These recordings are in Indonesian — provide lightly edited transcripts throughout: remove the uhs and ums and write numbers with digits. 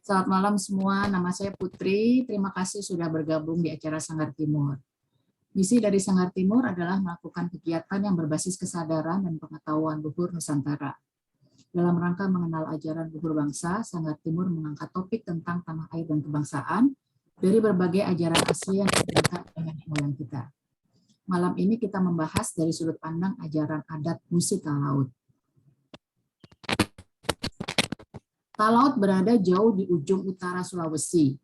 Selamat malam semua, nama saya Putri. Terima kasih sudah bergabung di acara Sanggar Timur. Misi dari Sanggar Timur adalah melakukan kegiatan yang berbasis kesadaran dan pengetahuan luhur Nusantara. Dalam rangka mengenal ajaran luhur bangsa, Sanggar Timur mengangkat topik tentang tanah air dan kebangsaan dari berbagai ajaran asli yang terdekat dengan moyang kita. Malam ini kita membahas dari sudut pandang ajaran adat musik Talaut. Talaut berada jauh di ujung utara Sulawesi.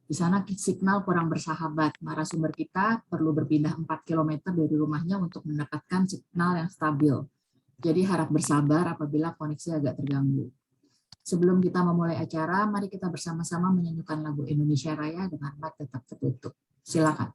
Di sana signal kurang bersahabat. Narasumber kita perlu berpindah 4 km dari rumahnya untuk mendapatkan signal yang stabil. Jadi harap bersabar apabila koneksi agak terganggu. Sebelum kita memulai acara, mari kita bersama-sama menyanyikan lagu Indonesia Raya dengan mata tetap tertutup. Silakan.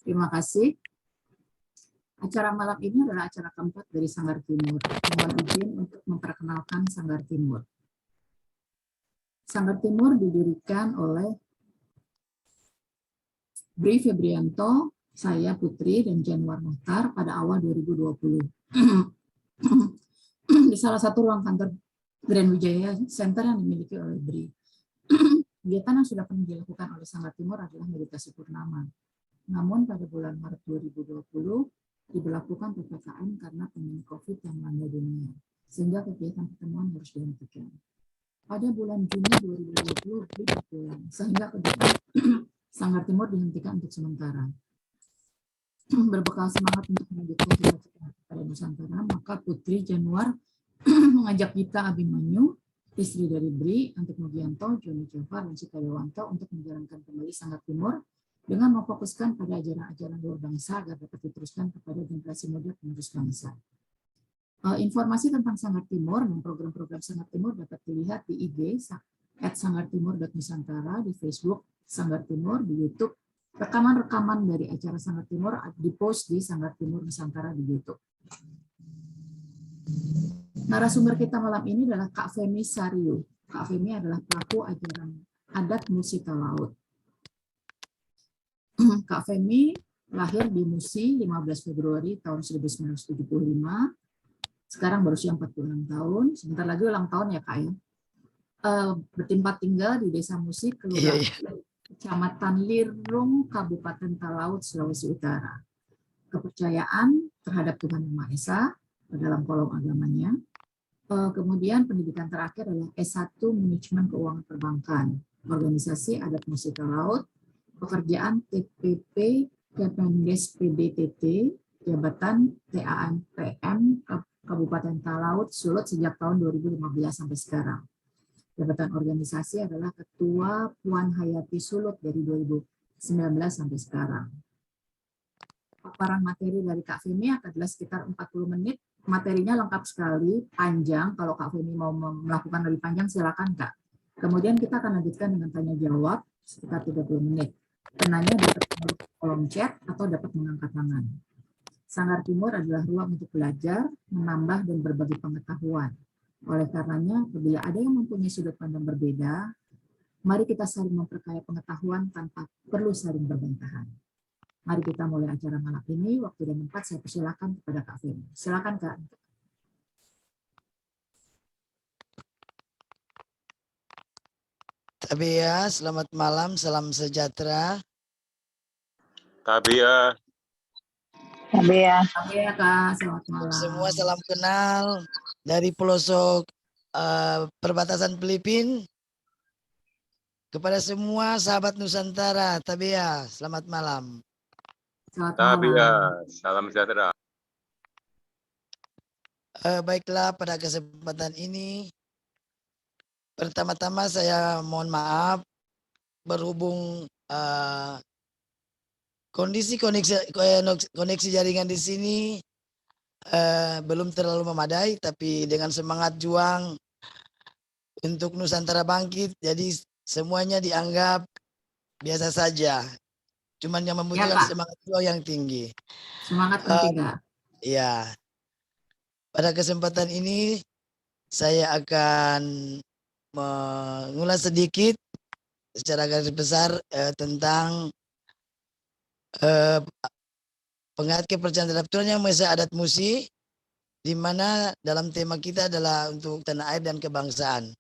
Terima kasih. Acara malam ini adalah acara keempat dari Sanggar Timur. Mohon izin untuk memperkenalkan Sanggar Timur. Sanggar Timur didirikan oleh Bri Febrianto, saya Putri, dan Januar Muhtar pada awal 2020. Di salah satu ruang kantor Grand Wijaya Center yang dimiliki oleh Bri. Kegiatan yang sudah pernah dilakukan oleh Sanggar Timur adalah meditasi purnama. Namun pada bulan Maret 2020 diberlakukan PPKM karena pandemi COVID yang melanda dunia, sehingga kegiatan pertemuan harus dihentikan. Pada bulan Juni 2020 Bri berpulang, sehingga kegiatan Sanggar Timur dihentikan untuk sementara. Berbekal semangat untuk melanjutkan cita-cita pada Nusantara, maka Putri Januar mengajak Gita Abimanyu, istri dari Bri, Antik Mugianto, Joni Jafar, dan Sita Dewanto untuk menjalankan kembali Sanggar Timur dengan memfokuskan pada ajaran-ajaran luar bangsa agar dapat diteruskan kepada generasi muda penerus bangsa. Informasi tentang Sanggar Timur dan program-program Sanggar Timur dapat dilihat di IG @sanggartimur.nusantara, di Facebook Sanggar Timur, di YouTube. Rekaman-rekaman dari acara Sanggar Timur di-post di Sanggar Timur Nusantara di YouTube. Narasumber kita malam ini adalah Kak Femi Sariu. Kak Femi adalah pelaku ajaran adat musik Talaut. Kak Femi lahir di Musi 15 Februari tahun 1975. Sekarang berusia 46 tahun. Sebentar lagi ulang tahun ya Kak ya. Bertempat tinggal di Desa Musi, Kelurahan Kecamatan Lirung, Kabupaten Talaut, Sulawesi Utara. Kepercayaan terhadap Tuhan Yang Maha Esa dalam kolom agamanya. Kemudian pendidikan terakhir adalah S1 Manajemen Keuangan Perbankan, Organisasi Adat Musik Talaut, pekerjaan TPP Kepengdes PDTT, jabatan TANPM Kabupaten Talaut, Sulut sejak tahun 2015 sampai sekarang. Jabatan organisasi adalah Ketua Puan Hayati Sulut dari 2019 sampai sekarang. Paparan materi dari Kak Femi adalah sekitar 40 menit. Materinya lengkap sekali, panjang. Kalau Kak Femi mau melakukan lebih panjang, silakan Kak. Kemudian kita akan lanjutkan dengan tanya jawab sekitar 30 menit. Penanya dapat menulis kolom chat atau dapat mengangkat tangan. Sanggar Timur adalah ruang untuk belajar, menambah dan berbagi pengetahuan. Oleh karenanya, apabila ada yang mempunyai sudut pandang berbeda, mari kita saling memperkaya pengetahuan tanpa perlu saling berbantahan. Mari kita mulai acara malam ini. Waktu dan tempat saya persilakan kepada Kak Femi. Silakan Kak. Tabea, selamat malam, salam sejahtera. Tabea. Tabea Kak, selamat malam. Semua salam kenal dari pelosok perbatasan Filipina. Kepada semua sahabat Nusantara, Tabea, selamat malam. Selamat Tabea, malam. salam sejahtera. Baiklah, pada kesempatan ini, pertama-tama saya mohon maaf berhubung kondisi koneksi jaringan di sini belum terlalu memadai, tapi dengan semangat juang untuk Nusantara bangkit, jadi semuanya dianggap biasa saja. Cuman yang membutuhkan semangat juang yang tinggi. Semangat penting Kak. Ya, pada kesempatan ini saya akan mengulas sedikit secara garis besar tentang pengat kepercayaan terhadap Tuhan yang Maha Esa Adat Musi, di mana dalam tema kita adalah untuk tanah air dan kebangsaan.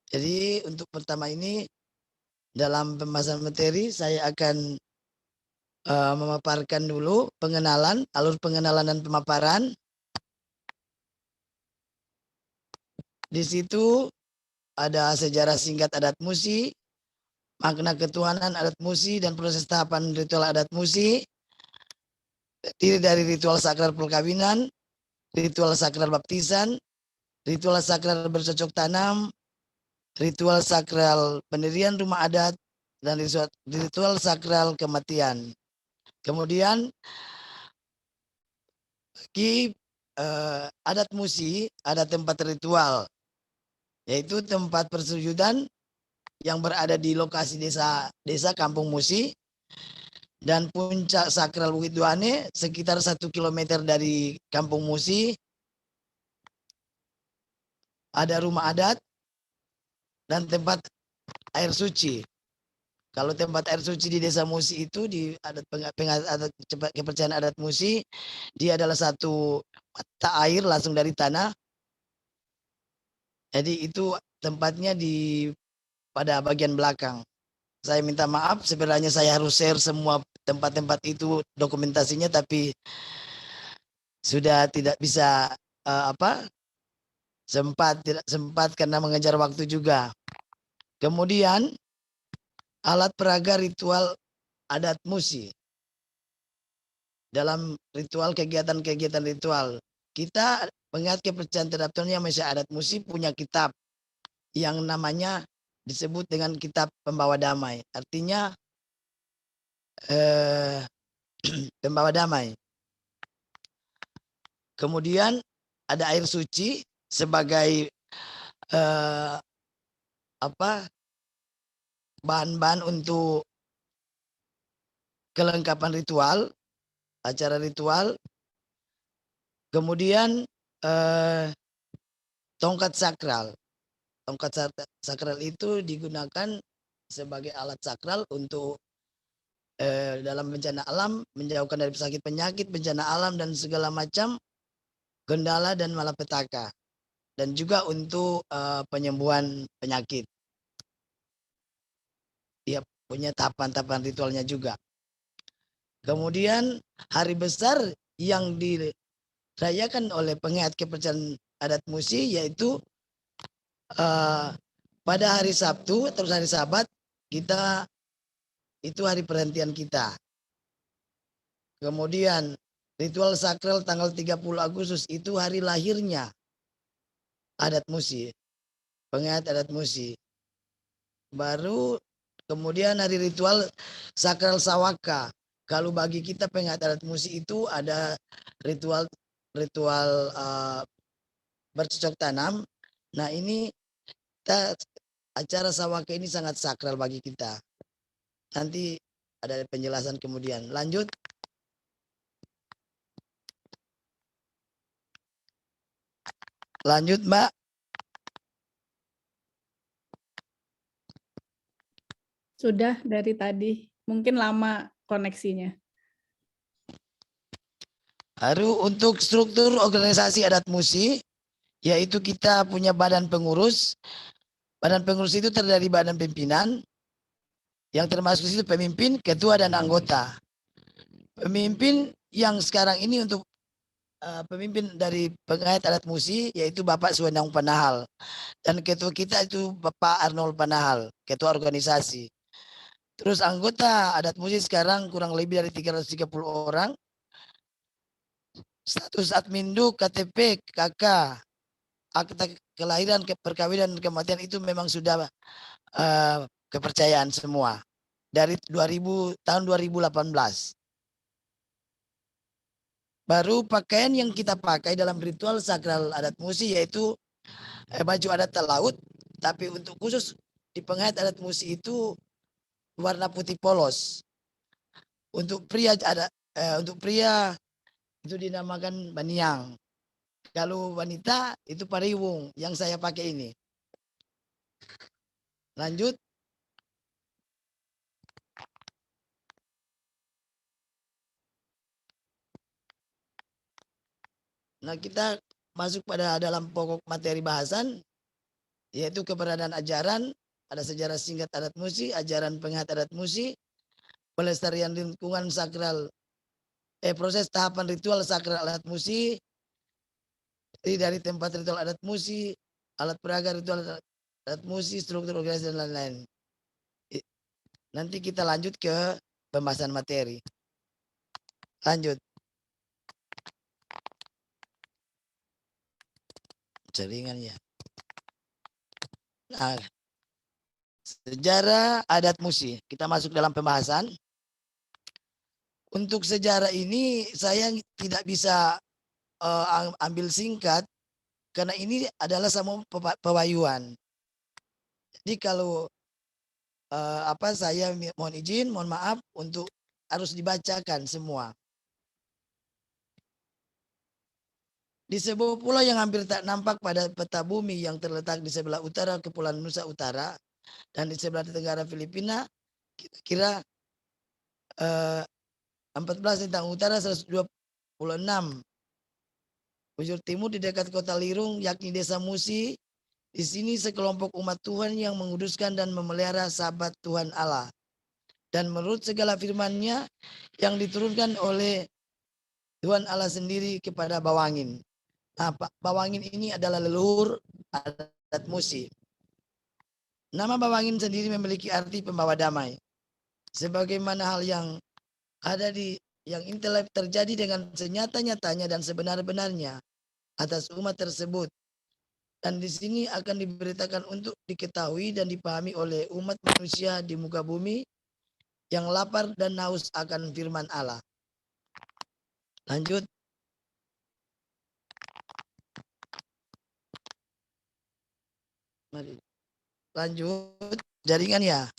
Jadi untuk pertama ini dalam pembahasan materi saya akan memaparkan dulu pengenalan, alur pengenalan dan pemaparan. Di situ ada sejarah singkat adat Musi, makna ketuhanan adat Musi dan proses tahapan ritual adat Musi, terdiri dari ritual sakral perkawinan, ritual sakral baptisan, ritual sakral bercocok tanam, ritual sakral pendirian rumah adat, dan ritual sakral kematian. Kemudian bagi adat Musi ada tempat ritual, yaitu tempat persujudan yang berada di lokasi desa Kampung Musi, dan puncak sakral Bukit Duane sekitar 1 km dari Kampung Musi. Ada rumah adat dan tempat air suci. Kalau tempat air suci di Desa Musi itu di adat kepercayaan adat Musi, dia adalah satu mata air langsung dari tanah. Jadi itu tempatnya pada bagian belakang. Saya minta maaf, sebenarnya saya harus share semua tempat-tempat itu dokumentasinya, tapi sudah tidak bisa tidak sempat karena mengejar waktu juga. Kemudian alat peraga ritual adat Musi. Dalam ritual kegiatan-kegiatan ritual, kita mengingat kepercayaan terhadap Tuhan Yang Maha Esa Adat Musi punya kitab yang namanya disebut dengan kitab pembawa damai. Artinya pembawa damai. Kemudian ada air suci sebagai bahan-bahan untuk kelengkapan ritual, acara ritual. Kemudian tongkat sakral. Tongkat sakral itu digunakan sebagai alat sakral untuk dalam bencana alam, menjauhkan dari sakit penyakit, bencana alam dan segala macam gendala dan malapetaka, dan juga untuk penyembuhan penyakit. Dia punya tahapan-tahapan ritualnya juga. Kemudian hari besar yang dirayakan oleh pengingat kepercayaan adat Musi yaitu pada hari Sabtu atau hari Sabat, kita itu hari perhentian kita. Kemudian ritual sakral tanggal 30 Agustus itu hari lahirnya adat Musi, pengingat adat Musi. Baru kemudian hari ritual sakral Sawaka. Kalau bagi kita pengingat adat Musi itu ada ritual bercocok tanam. Nah ini kita acara Sawaka ini sangat sakral bagi kita. Nanti ada penjelasan kemudian. Lanjut. Lanjut, Mbak. Sudah dari tadi. Mungkin lama koneksinya. Baru untuk struktur organisasi adat Musi, yaitu kita punya badan pengurus. Badan pengurus itu terdiri dari badan pimpinan, yang termasuk itu pemimpin, ketua, dan anggota. Pemimpin yang sekarang ini untuk pemimpin dari pengait adat Musi, yaitu Bapak Suwendang Panahal. Dan ketua kita itu Bapak Arnold Panahal, ketua organisasi. Terus anggota adat Musi sekarang kurang lebih dari 330 orang. Status admindu, KTP, KK, akta kelahiran, perkawinan, kematian itu memang sudah kepercayaan semua dari tahun 2018. Baru pakaian yang kita pakai dalam ritual sakral adat Musi yaitu baju adat laut, tapi untuk khusus di pengait adat Musi itu warna putih polos. Untuk pria itu dinamakan baniang. Kalau wanita itu pariwung yang saya pakai ini. Lanjut. Nah, kita masuk pada dalam pokok materi bahasan, yaitu keberadaan ajaran, ada sejarah singkat adat Musi, ajaran pengingat adat Musi, pelestarian lingkungan sakral, proses tahapan ritual sakral adat Musi, dari tempat ritual adat Musi, alat peraga ritual adat Musi, struktur organisasi dan lain-lain. Nanti kita lanjut ke pembahasan materi. Lanjut. Jaringannya. Nah, sejarah adat Musi. Kita masuk dalam pembahasan. Untuk sejarah ini saya tidak bisa ambil singkat karena ini adalah sama pewayuan. Jadi kalau saya mohon izin, mohon maaf untuk harus dibacakan semua. Di sebuah pulau yang hampir tak nampak pada peta bumi yang terletak di sebelah utara Kepulauan Nusa Utara dan di sebelah tenggara Filipina, kira-kira 14 tentang utara 126 bujur timur di dekat kota Lirung, yakni desa Musi. Di sini sekelompok umat Tuhan yang menguduskan dan memelihara sahabat Tuhan Allah. Dan menurut segala firman-Nya yang diturunkan oleh Tuhan Allah sendiri kepada Bawangin. Nah, Bawangin ini adalah leluhur adat Musi. Nama Bawangin sendiri memiliki arti pembawa damai. Sebagaimana hal yang ada yang intelek terjadi dengan senyata-nyatanya dan sebenar-benarnya atas umat tersebut. Dan di sini akan diberitakan untuk diketahui dan dipahami oleh umat manusia di muka bumi yang lapar dan haus akan firman Allah. Lanjut. Mari. Lanjut. Jaringan ya.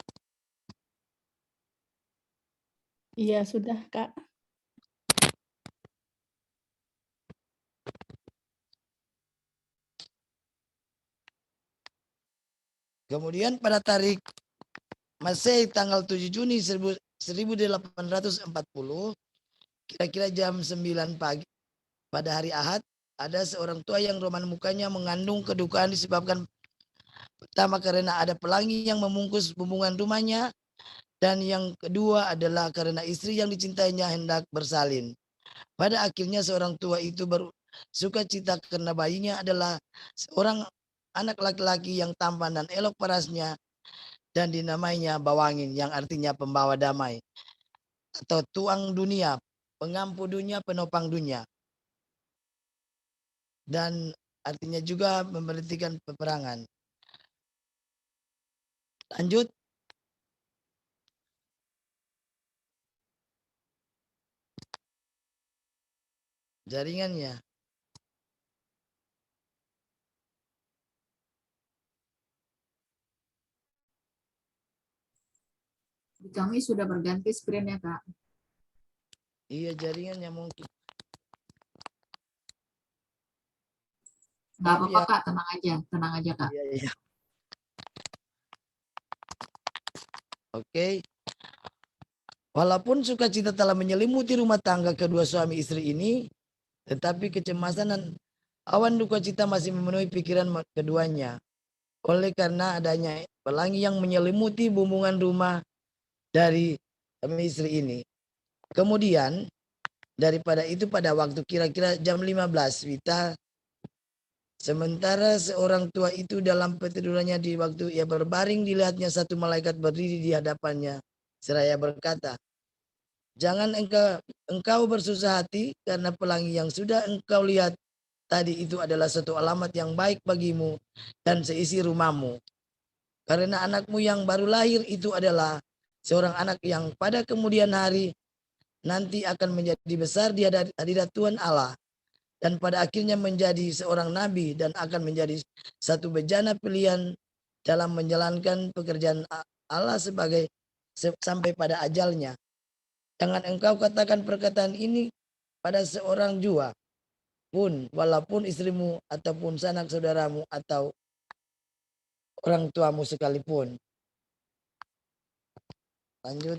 Iya, sudah, Kak. Kemudian pada tarik Masehi tanggal 7 Juni 1840, kira-kira jam 9 pagi pada hari Ahad, ada seorang tua yang roman mukanya mengandung kedukaan disebabkan pertama karena ada pelangi yang membungkus bumbungan rumahnya, dan yang kedua adalah karena istri yang dicintainya hendak bersalin. Pada akhirnya seorang tua itu bersuka cita karena bayinya adalah seorang anak laki-laki yang tampan dan elok parasnya, dan dinamainya Bawangin yang artinya pembawa damai atau tuang dunia, pengampu dunia, penopang dunia. Dan artinya juga memberhentikan peperangan. Lanjut. Jaringannya. Kami sudah berganti screen ya, Kak. Iya, jaringannya mungkin. Nggak Maaf apa-apa, ya. Kak. Tenang aja, Kak. Iya, iya. Oke. Walaupun sukacita telah menyelimuti rumah tangga kedua suami istri ini, tetapi kecemasan dan awan duka cita masih memenuhi pikiran keduanya. Oleh karena adanya pelangi yang menyelimuti bumbungan rumah dari suami istri ini. Kemudian daripada itu pada waktu kira-kira jam 15 Wita, sementara seorang tua itu dalam petidurannya di waktu ia berbaring, dilihatnya satu malaikat berdiri di hadapannya seraya berkata, jangan engkau bersusah hati karena pelangi yang sudah engkau lihat tadi itu adalah satu alamat yang baik bagimu dan seisi rumahmu. Karena anakmu yang baru lahir itu adalah seorang anak yang pada kemudian hari nanti akan menjadi besar di hadirat Tuhan Allah. Dan pada akhirnya menjadi seorang nabi dan akan menjadi satu bejana pilihan dalam menjalankan pekerjaan Allah sampai pada ajalnya. Jangan engkau katakan perkataan ini pada seorang jua pun, walaupun istrimu ataupun sanak saudaramu atau orang tuamu sekalipun. Lanjut.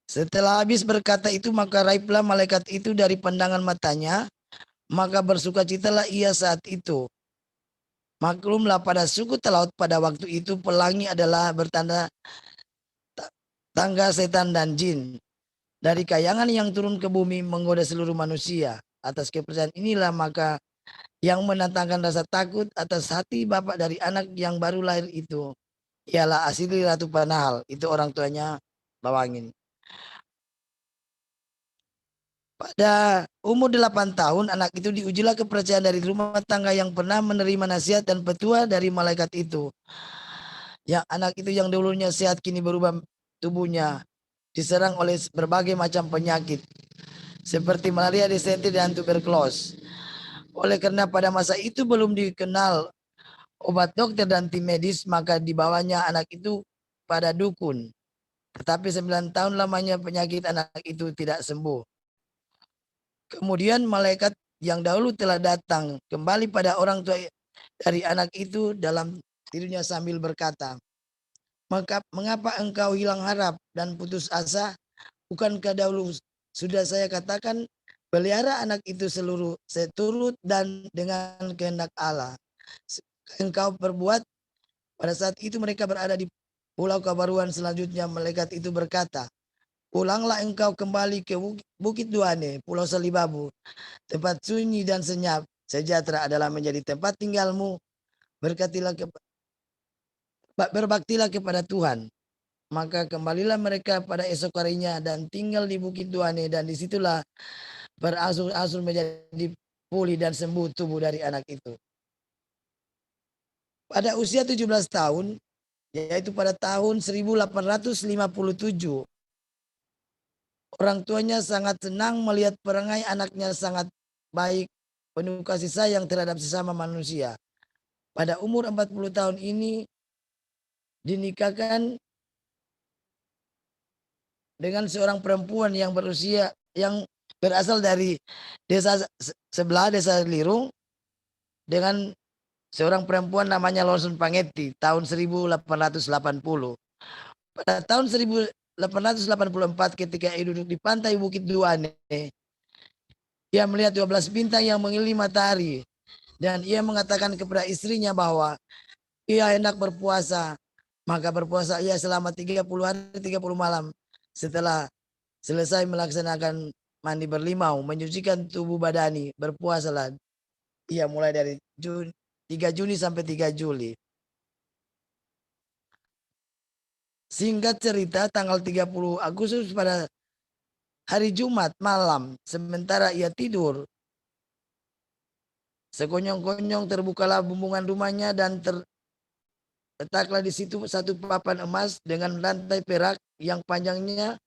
Setelah habis berkata itu, maka raiblah malaikat itu dari pandangan matanya, maka bersukacitalah ia saat itu. Maklumlah pada suku Telaut pada waktu itu pelangi adalah bertanda tangga setan dan jin. Dari kayangan yang turun ke bumi menggoda seluruh manusia. Atas kepercayaan inilah maka yang menantangkan rasa takut atas hati bapak dari anak yang baru lahir itu ialah Asili Ratu Panahal. Itu orang tuanya Bawangin. Pada umur 8 tahun, anak itu diujilah kepercayaan dari rumah tangga yang pernah menerima nasihat dan petua dari malaikat itu. Yang anak itu yang dulunya sehat kini berubah tubuhnya, diserang oleh berbagai macam penyakit, seperti malaria, disentri, dan tuberkulos. Oleh karena pada masa itu belum dikenal obat dokter dan tim medis, maka dibawanya anak itu pada dukun. Tetapi 9 tahun lamanya penyakit anak itu tidak sembuh. Kemudian malaikat yang dahulu telah datang kembali pada orang tua dari anak itu dalam tidurnya sambil berkata, mengapa engkau hilang harap dan putus asa? Bukankah dahulu sudah saya katakan, pelihara anak itu seturut dan dengan kehendak Allah. Engkau perbuat. Pada saat itu mereka berada di pulau Kabaruan. Selanjutnya malaikat itu berkata, pulanglah engkau kembali ke Bukit Duane, Pulau Salibabu, tempat sunyi dan senyap, sejahtera adalah menjadi tempat tinggalmu. Berbaktilah kepada Tuhan. Maka kembalilah mereka pada esok harinya dan tinggal di Bukit Duane, dan disitulah berangsur-angsur menjadi pulih dan sembuh tubuh dari anak itu. Pada usia 17 tahun, yaitu pada tahun 1857, orang tuanya sangat senang melihat perangai anaknya sangat baik, penuh kasih sayang terhadap sesama manusia. Pada umur 40 tahun ini dinikahkan dengan seorang perempuan yang berusia yang berasal dari desa sebelah, desa Lirung, dengan seorang perempuan namanya Lonsun Pangetti tahun 1880. Pada tahun 1884 ketika ia duduk di pantai Bukit Duane, ia melihat 12 bintang yang mengelilingi matahari, dan ia mengatakan kepada istrinya bahwa ia hendak berpuasa. Maka berpuasa ia selama 30 hari 30 malam. Setelah selesai melaksanakan mandi berlimau, menyucikan tubuh badani, berpuasalah ia mulai dari 3 Juni sampai 3 Juli. Singkat cerita, tanggal 30 Agustus pada hari Jumat malam, sementara ia tidur, sekonyong-konyong terbukalah bumbungan rumahnya dan terletaklah di situ satu papan emas dengan rantai perak yang panjangnya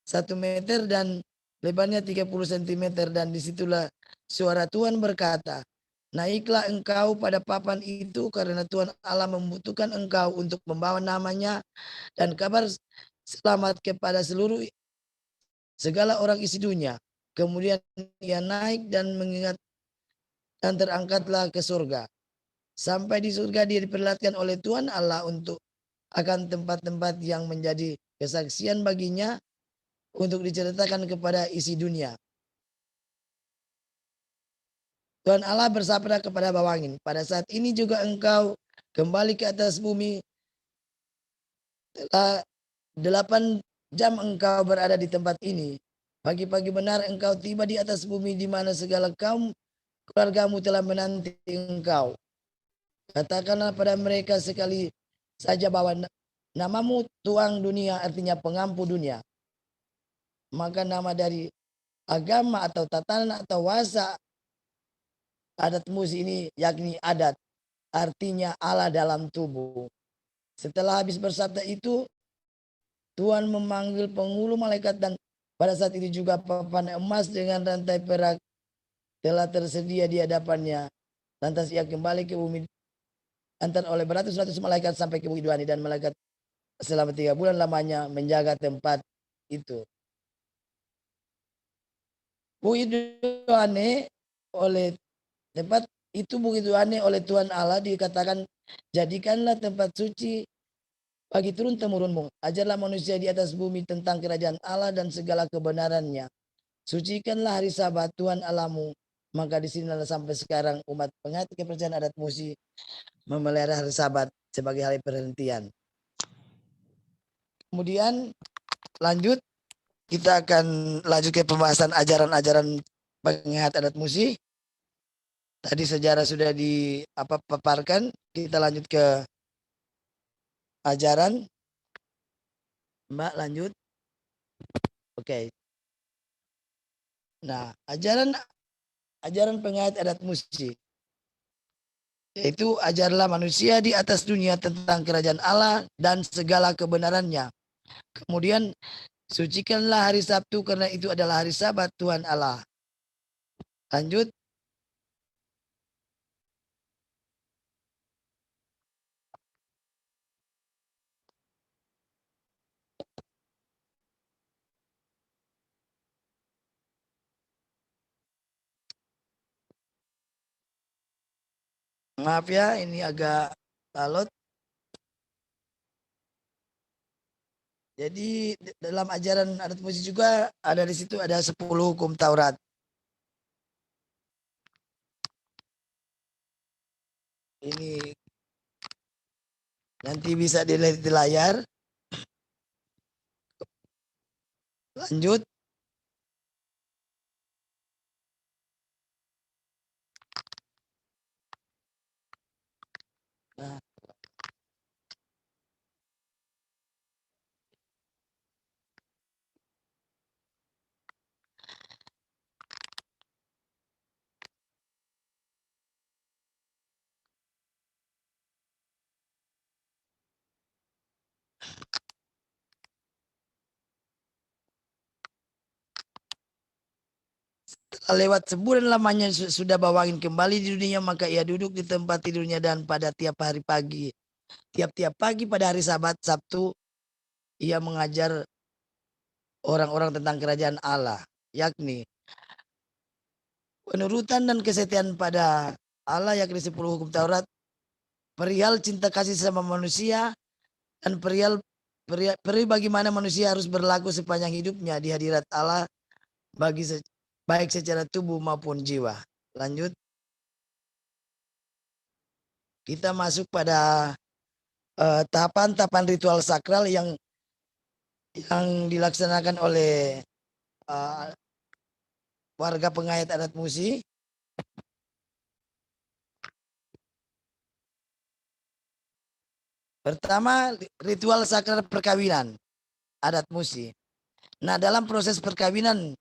1 meter dan lebarnya 30 cm, dan disitulah suara Tuhan berkata, naiklah engkau pada papan itu karena Tuhan Allah membutuhkan engkau untuk membawa namanya dan kabar selamat kepada seluruh segala orang isi dunia. Kemudian ia naik dan mengingat dan terangkatlah ke surga. Sampai di surga dia diperlihatkan oleh Tuhan Allah untuk akan tempat-tempat yang menjadi kesaksian baginya untuk diceritakan kepada isi dunia. Tuhan Allah bersabda kepada bawangin, pada saat ini juga engkau kembali ke atas bumi. Telah 8 jam engkau berada di tempat ini. Pagi-pagi benar engkau tiba di atas bumi di mana segala kaum keluargamu telah menanti engkau. Katakanlah pada mereka sekali saja bahwa namamu tuang dunia, artinya pengampu dunia. Maka nama dari agama atau tatanan atau wasa adat musi ini yakni adat, artinya Allah dalam tubuh. Setelah habis bersabda itu, Tuhan memanggil penghulu malaikat dan pada saat itu juga papan emas dengan rantai perak telah tersedia di hadapannya. Lantas ia kembali ke bumi antar oleh beratus-ratus malaikat sampai ke Bukit Duani, dan malaikat selama 3 bulan lamanya menjaga tempat itu. Bukit Duani oleh tempat itu Bukit Duani oleh Tuhan Allah dikatakan, jadikanlah tempat suci bagi turun temurunmu. Ajarlah manusia di atas bumi tentang kerajaan Allah dan segala kebenarannya. Sucikanlah hari Sabat Tuhan Allahmu. Maka di sinilah sampai sekarang umat pengerti kepercayaan adat musi memelihara hari Sabat sebagai hari perhentian. Kemudian lanjut, kita akan lanjut ke pembahasan ajaran-ajaran pengingat adat musi. Tadi sejarah sudah dipaparkan, kita lanjut ke ajaran. Mbak lanjut. Oke. Nah, ajaran pengingat adat musi yaitu ajarlah manusia di atas dunia tentang kerajaan Allah dan segala kebenarannya. Kemudian sucikanlah hari Sabtu karena itu adalah hari Sabat Tuhan Allah. Lanjut. Maaf ya, ini agak alot. Jadi dalam ajaran adat musi juga ada di situ ada 10 hukum Taurat. Ini nanti bisa dilihat di layar. Lanjut. Nah, lewat sebulan lamanya sudah bawangin kembali di dunia, maka ia duduk di tempat tidurnya dan pada tiap-tiap pagi pada hari Sabat Sabtu ia mengajar orang-orang tentang kerajaan Allah, yakni penurutan dan kesetiaan pada Allah, yakni 10 hukum Taurat, perihal cinta kasih sama manusia, dan perihal bagaimana manusia harus berlaku sepanjang hidupnya di hadirat Allah baik secara tubuh maupun jiwa. Lanjut. Kita masuk pada tahapan-tahapan ritual sakral yang dilaksanakan oleh warga pengayat adat musi. Pertama, ritual sakral perkawinan adat musi. Nah, dalam proses perkawinan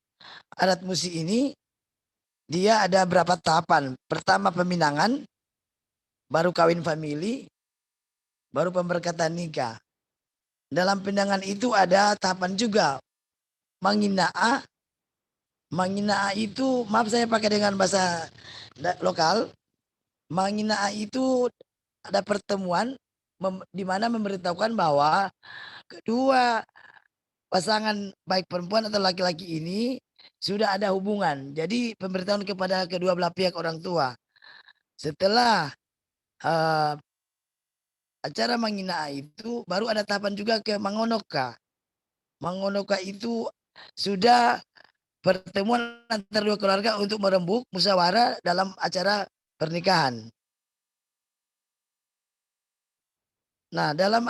adat musi ini, dia ada berapa tahapan. Pertama peminangan, baru kawin famili, baru pemberkatan nikah. Dalam pinangan itu ada tahapan juga. Manginaa. Manginaa itu, maaf saya pakai dengan bahasa lokal. Manginaa itu ada pertemuan di mana memberitahukan bahwa kedua pasangan baik perempuan atau laki-laki ini sudah ada hubungan. Jadi pemberitahuan kepada kedua belah pihak orang tua. Setelah acara manginaa itu baru ada tahapan juga ke mangonoka. Mangonoka itu sudah pertemuan antara dua keluarga untuk merembuk musyawarah dalam acara pernikahan. Nah, dalam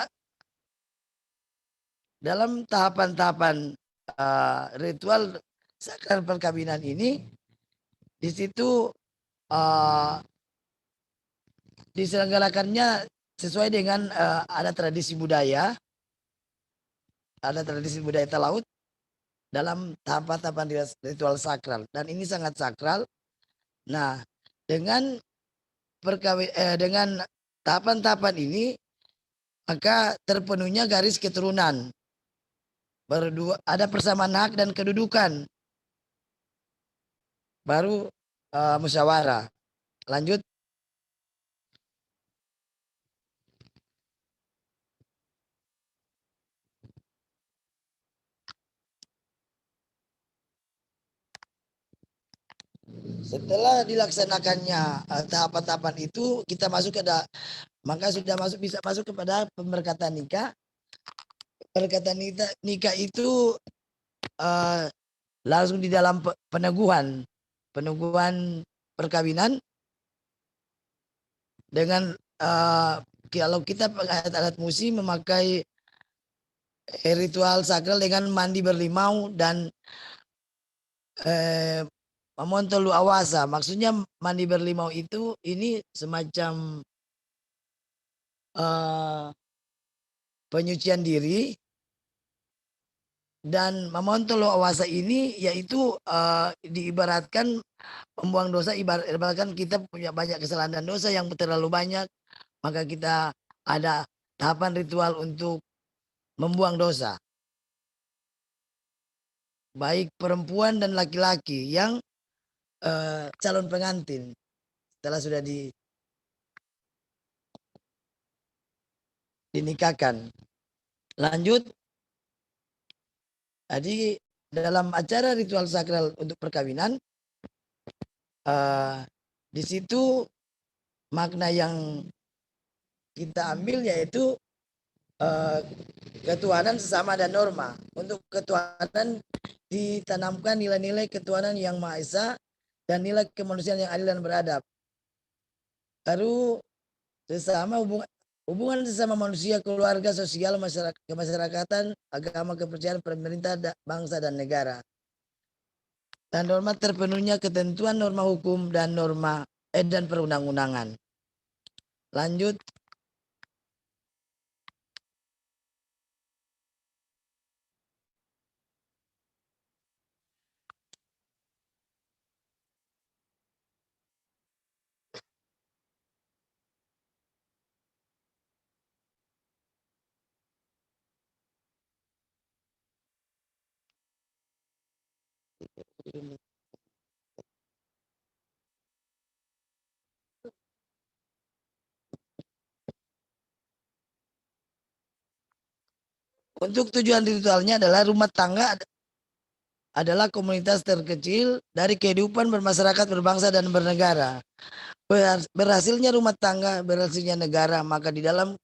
tahapan-tahapan ritual sakral perkawinan ini, di situ diselenggarakannya sesuai dengan ada tradisi budaya Talaut dalam tahapan-tahapan ritual sakral, dan ini sangat sakral. Nah, dengan dengan tahapan-tahapan ini maka terpenuhnya garis keturunan. Berdua ada persamaan hak dan kedudukan. Baru musyawarah. Lanjut. Setelah dilaksanakannya tahapan-tahapan itu, kita masuk maka sudah bisa masuk kepada pemberkatan nikah. Pemberkatan nikah itu langsung di dalam peneguhan perkawinan dengan kalau kita adat musi memakai ritual sakral dengan mandi berlimau dan memontol awasa. Maksudnya mandi berlimau itu ini semacam penyucian diri, dan memontol awasa ini yaitu diibaratkan membuang dosa. Ibaratkan kita punya banyak kesalahan dan dosa yang terlalu banyak, maka kita ada tahapan ritual untuk membuang dosa. Baik perempuan dan laki-laki yang calon pengantin setelah sudah dinikahkan. Lanjut. Jadi dalam acara ritual sakral untuk perkawinan, di situ makna yang kita ambil yaitu ketuhanan sesama dan norma. Untuk ketuhanan ditanamkan nilai-nilai ketuhanan yang Maha Esa dan nilai kemanusiaan yang adil dan beradab. Baru hubungan sesama manusia, keluarga, sosial, kemasyarakatan, agama, kepercayaan, pemerintah, bangsa dan negara. Dan norma terpenuhnya ketentuan norma hukum dan norma dan perundang-undangan. Lanjut. Untuk tujuan ritualnya adalah rumah tangga adalah komunitas terkecil dari kehidupan bermasyarakat, berbangsa, dan bernegara. Berhasilnya rumah tangga, berhasilnya negara, maka di dalam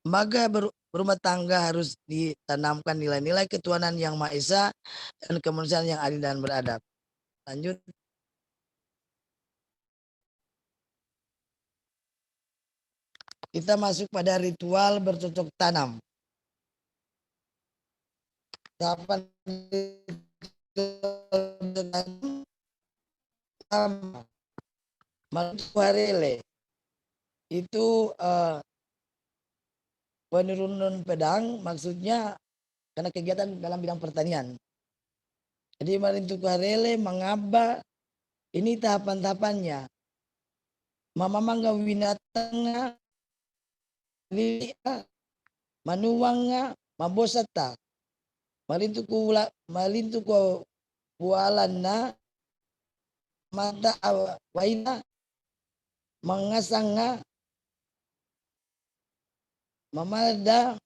berumah tangga harus ditanamkan nilai-nilai ketuhanan yang Maha Esa dan kemanusiaan yang adil dan beradab. Lanjut. Kita masuk pada ritual bercocok tanam. Tahapan Maluku Harele itu penurunan pedang maksudnya karena kegiatan dalam bidang pertanian. Jadi marintu karele mengaba ini tahapan-tahapannya. Mama mangga winatanga lilia manuwanga mabosata. Marintu ku bualanna mata waina mangasanga mamalda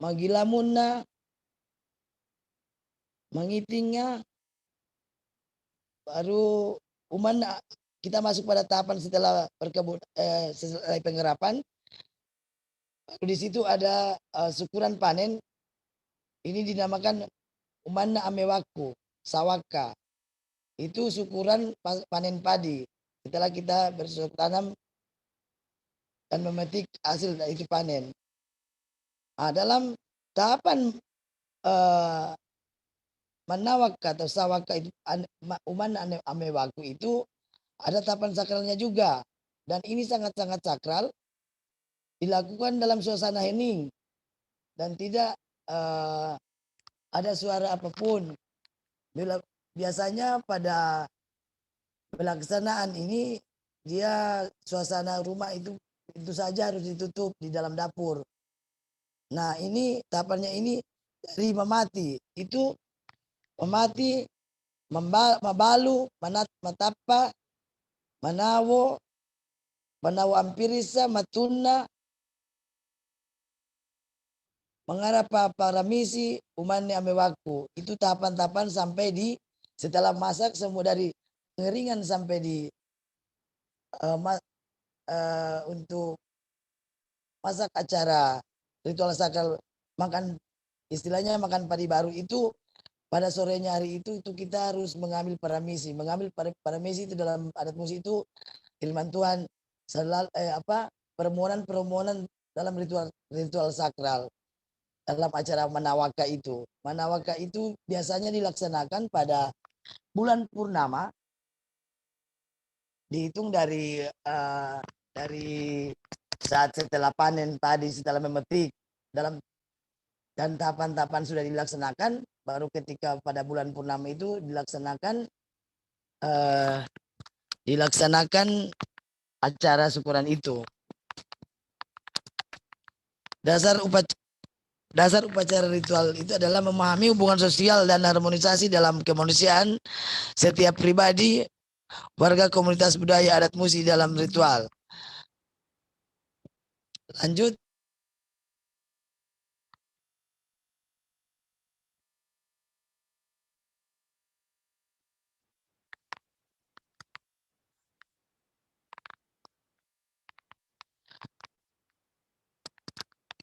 magilamunna mangitingnya baru umana kita masuk pada tahapan setelah setelah penggerapan. Di situ ada syukuran panen. Ini dinamakan umana amewaku sawaka. Itu syukuran panen padi. Setelah kita bercocok tanam dan memetik hasil dari itu panen. Nah, dalam tahapan manawaka atau sawaka itu umana amewaku itu ada tahapan sakralnya juga. Dan ini sangat-sangat sakral. Dilakukan dalam suasana hening dan tidak ada suara apapun. Biasanya pada pelaksanaan ini dia suasana rumah itu saja harus ditutup di dalam dapur. Nah ini tahapannya ini dari memati itu memati mabalu matapa manawo ampirisa matuna mengarah para misi umane amewaku. Itu tahapan-tahapan sampai di setelah masak semua dari pengeringan sampai di untuk masak acara ritual sakral makan istilahnya makan padi baru itu pada sorenya hari itu kita harus mengambil paramisi. Mengambil paramisi itu dalam adat musik itu firman Tuhan permohonan dalam ritual sakral. Dalam acara manawaka itu. Manawaka itu biasanya dilaksanakan pada bulan purnama. Dihitung dari saat setelah panen tadi, setelah memetik dan tahapan-tahapan sudah dilaksanakan, baru ketika pada bulan purnama itu dilaksanakan acara syukuran itu. Dasar upacara ritual itu adalah memahami hubungan sosial dan harmonisasi dalam kemanusiaan setiap pribadi, warga komunitas budaya adat musik dalam ritual. Lanjut.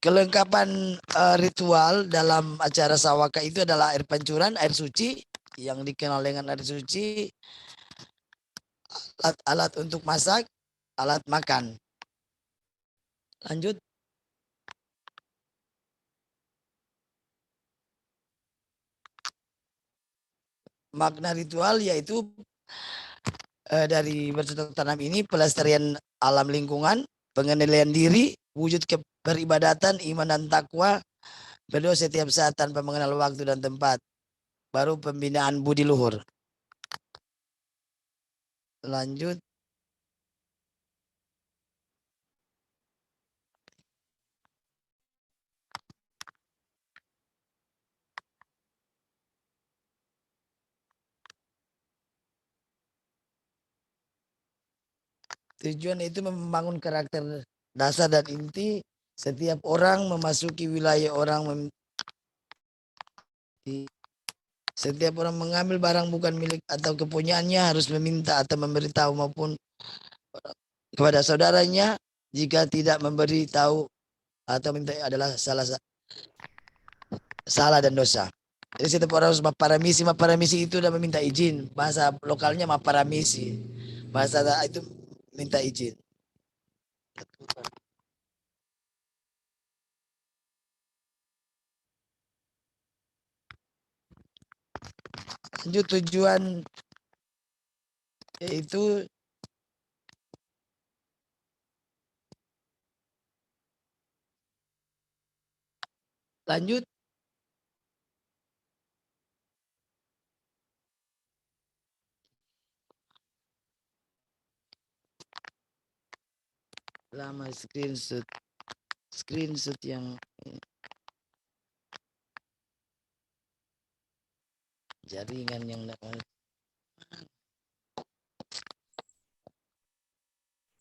Kelengkapan ritual dalam acara sawaka itu adalah air pancuran, air suci yang dikenal dengan air suci, alat untuk masak, alat makan. Lanjut. Makna ritual yaitu dari bercocok tanam ini pelestarian alam lingkungan, pengendalian diri, wujud peribadatan, iman dan takwa, berdoa setiap saat tanpa mengenal waktu dan tempat. Baru pembinaan budi luhur. Lanjut. Tujuan itu membangun karakter dasar dan inti setiap orang memasuki wilayah orang setiap orang mengambil barang bukan milik atau kepunyaannya harus meminta atau memberitahu maupun kepada saudaranya. Jika tidak memberitahu atau minta adalah salah dan dosa. Jadi setiap orang harus maparamisi itu udah meminta izin. Bahasa lokalnya maparamisi. Bahasa itu minta izin. Lanjut tujuan itu Lanjut. Lama screenshot yang jaringan yang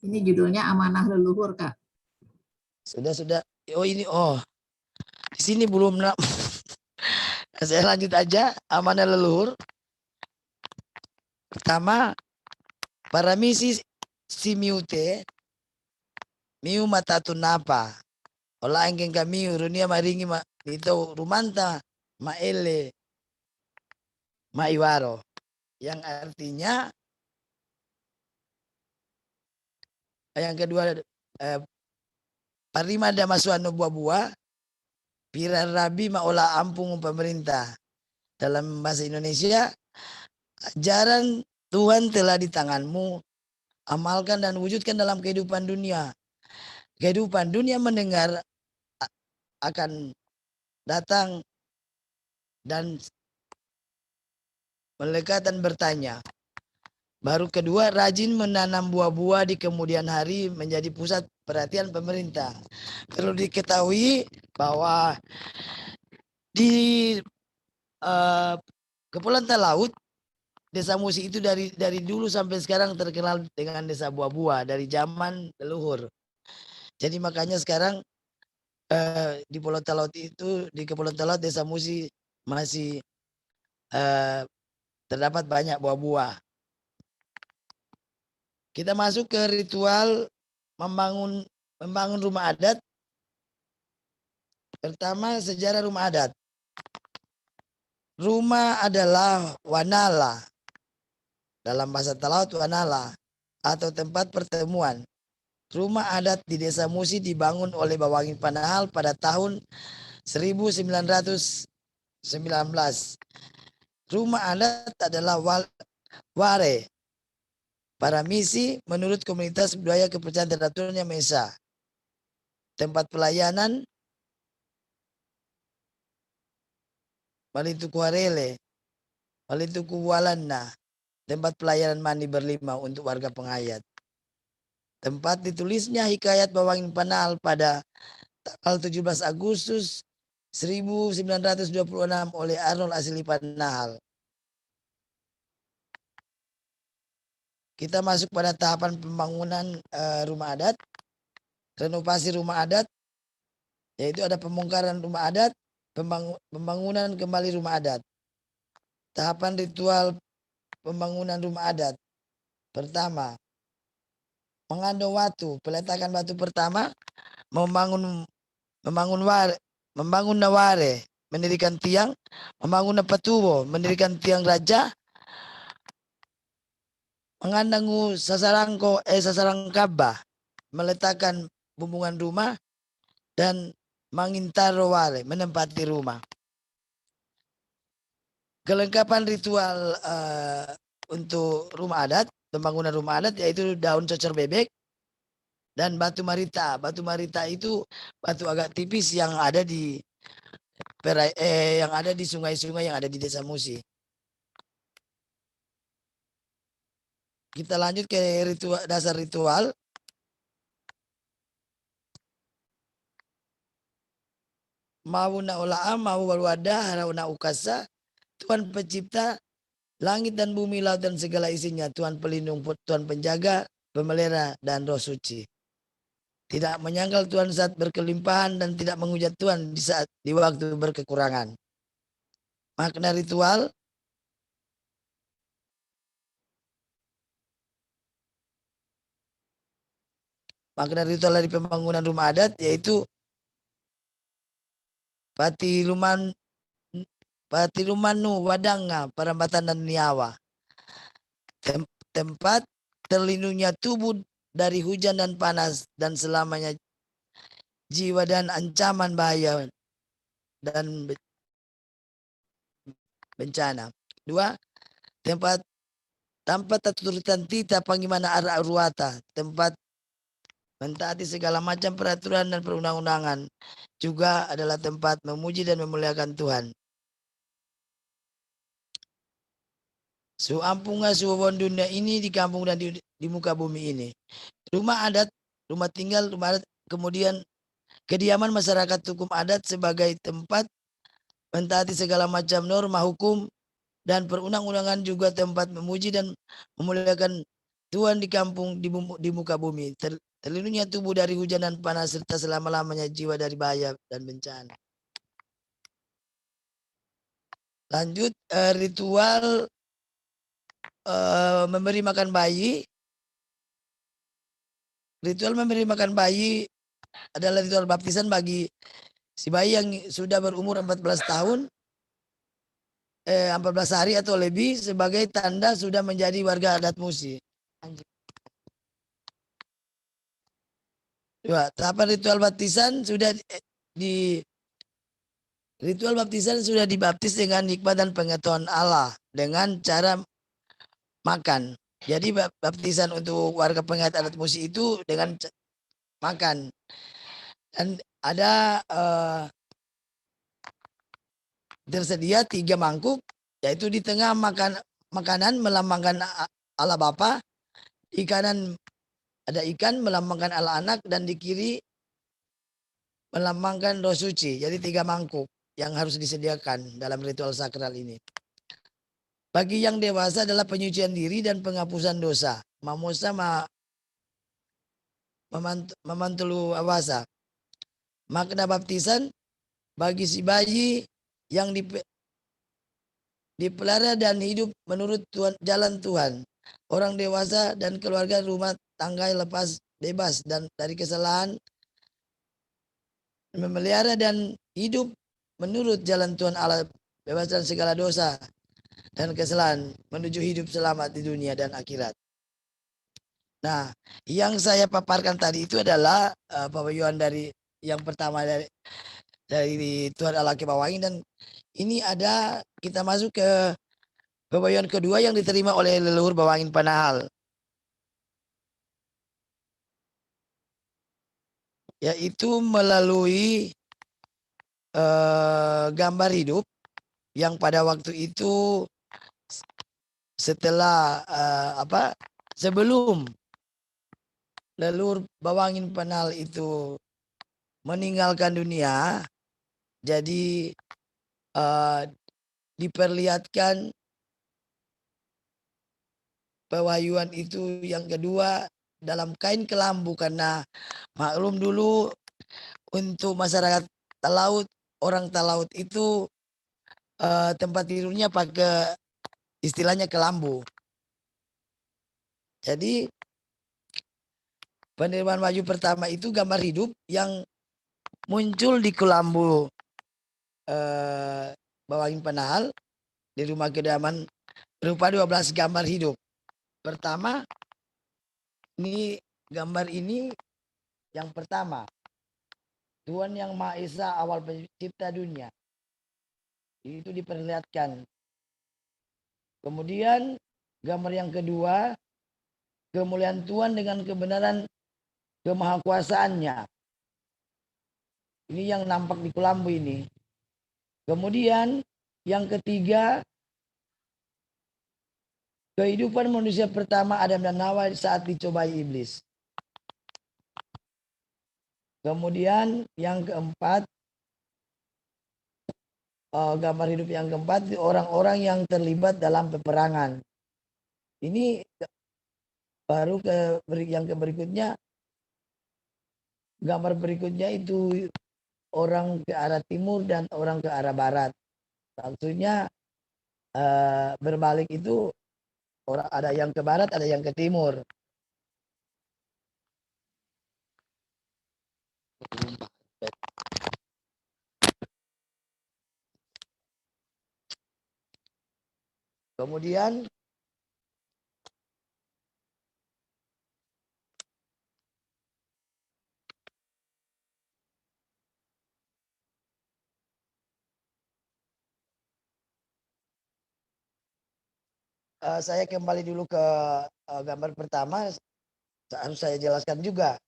Ini judulnya Amanah Leluhur, Kak. sudah. Oh ini di sini belum. Saya lanjut aja. Amanah leluhur. Pertama, para misi simiute miu matatu napa. Ola engkeng kami runia maringi itu rumanta maele maiwaro. Yang artinya yang kedua parima ada masuano buah-buah pira rabi maola ampung pemerintah. Dalam bahasa Indonesia, ajaran Tuhan telah di tanganmu, amalkan dan wujudkan dalam kehidupan dunia. Kehidupan dunia mendengar akan datang dan melekat dan bertanya. Baru kedua, rajin menanam buah-buah di kemudian hari menjadi pusat perhatian pemerintah. Perlu diketahui bahwa di Kepulauan Talaut, Desa Musi itu dari dulu sampai sekarang terkenal dengan desa buah-buah dari zaman leluhur. Jadi makanya sekarang di Pulau Talaut itu, di Kepulauan Talaut Desa Musi masih terdapat banyak buah-buah. Kita masuk ke ritual membangun rumah adat. Pertama, sejarah rumah adat. Rumah adalah wanala. Dalam bahasa Talaut, wanala atau tempat pertemuan. Rumah adat di Desa Musi dibangun oleh Bawangi Panahal pada tahun 1919. Rumah adat adalah ware para misi menurut komunitas budaya kepercayaan terhadap Tuhan Yang Maha Esa. Tempat pelayanan Malituku Warele, Malituku Walana, tempat pelayanan mandi berlima untuk warga pengayat. Tempat ditulisnya hikayat Bawangi Panahal pada tanggal 17 Agustus 1926 oleh Arnold Asli Panahal. Kita masuk pada tahapan pembangunan rumah adat, renovasi rumah adat, yaitu ada pembongkaran rumah adat, pembangunan kembali rumah adat. Tahapan ritual pembangunan rumah adat. Pertama, mengandung watu, peletakan batu pertama, membangun naware, mendirikan tiang, membangun patuwo, mendirikan tiang raja, mengandangu sasarang kabah, meletakkan bumbungan rumah, dan mangintaro wale, menempati rumah. Kelengkapan ritual untuk rumah adat, pembangunan rumah adat yaitu daun cocor bebek dan batu marita. Batu marita itu batu agak tipis yang ada di sungai-sungai yang ada di Desa Musi. Kita lanjut ke dasar ritual. Mauna ola'a, mau walwada, harauna ukasa, Tuhan pencipta langit dan bumi, laut dan segala isinya, Tuhan pelindung, Tuhan penjaga, pemelihara, dan roh suci. Tidak menyangkal Tuhan saat berkelimpahan dan tidak menghujat Tuhan di waktu berkekurangan. Makna ritual. Makna ritual dari pembangunan rumah adat yaitu Patilumanu wadanga perambatan dan niawa. Tempat terlindungnya tubuh dari hujan dan panas dan selamanya jiwa dan ancaman bahaya dan bencana. Dua, tempat turutan tita pangimana arah ruata, tempat mentaati segala macam peraturan dan perundang-undangan, juga adalah tempat memuji dan memuliakan Tuhan. Suampunga suwon dunia ini di kampung dan di muka bumi ini. Rumah adat, rumah tinggal, rumah adat, kemudian kediaman masyarakat hukum adat sebagai tempat mentaati segala macam norma hukum dan perundang-undangan, juga tempat memuji dan memuliakan Tuhan di kampung di muka bumi. Terlindungnya tubuh dari hujan dan panas serta selama-lamanya jiwa dari bahaya dan bencana. Lanjut, ritual memberi makan bayi. Ritual memberi makan bayi adalah ritual baptisan bagi si bayi yang sudah berumur 14 tahun, 14 hari atau lebih, sebagai tanda sudah menjadi warga adat Musi. Dua, tahapan ritual baptisan sudah ritual baptisan sudah dibaptis dengan hikmat dan pengetahuan Allah dengan cara makan. Jadi baptisan untuk warga penganut adat Musi itu dengan makan. Dan ada tersedia 3 mangkuk, yaitu di tengah makanan melambangkan Allah Bapa, di kanan ada ikan melambangkan Allah Anak, dan di kiri melambangkan Roh Suci. Jadi 3 mangkuk yang harus disediakan dalam ritual sakral ini. Bagi yang dewasa adalah penyucian diri dan penghapusan dosa. Mamosa memantulu awasa. Makna baptisan bagi si bayi yang dipelihara dan hidup menurut jalan Tuhan. Orang dewasa dan keluarga rumah tangga lepas bebas dan dari kesalahan, memelihara dan hidup menurut jalan Tuhan Allah, bebas dan segala dosa dan kesalahan, menuju hidup selamat di dunia dan akhirat. Nah, yang saya paparkan tadi itu adalah pawayuan dari yang pertama dari Tuhan Allah Kebawangi, dan ini ada kita masuk ke pawayuan kedua yang diterima oleh leluhur Bawangin Panahal, yaitu melalui gambar hidup yang pada waktu itu setelah sebelum leluhur Bawangin Panahal itu meninggalkan dunia, jadi diperlihatkan pewahyuan itu yang kedua dalam kain kelambu, karena maklum dulu untuk masyarakat Talaut, orang Talaut itu tempat tidurnya pakai istilahnya kelambu. Jadi penerimaan wahyu pertama itu gambar hidup yang muncul di kelambu Bawangin Panahal di rumah kediaman, berupa 12 gambar hidup. Pertama, ini gambar ini yang pertama, Tuhan yang Maha Esa awal pencipta dunia. Itu diperlihatkan. Kemudian gambar yang kedua, kemuliaan Tuhan dengan kebenaran kemahakuasaannya. Ini yang nampak di kelambu ini. Kemudian yang ketiga, kehidupan manusia pertama Adam dan Hawa saat dicobai iblis. Kemudian yang keempat, gambar hidup yang keempat, orang-orang yang terlibat dalam peperangan. Ini baru yang berikutnya, gambar berikutnya itu orang ke arah timur dan orang ke arah barat. Maksudnya berbalik itu, orang ada yang ke barat, ada yang ke timur. Kemudian saya kembali dulu ke gambar pertama, harus saya jelaskan juga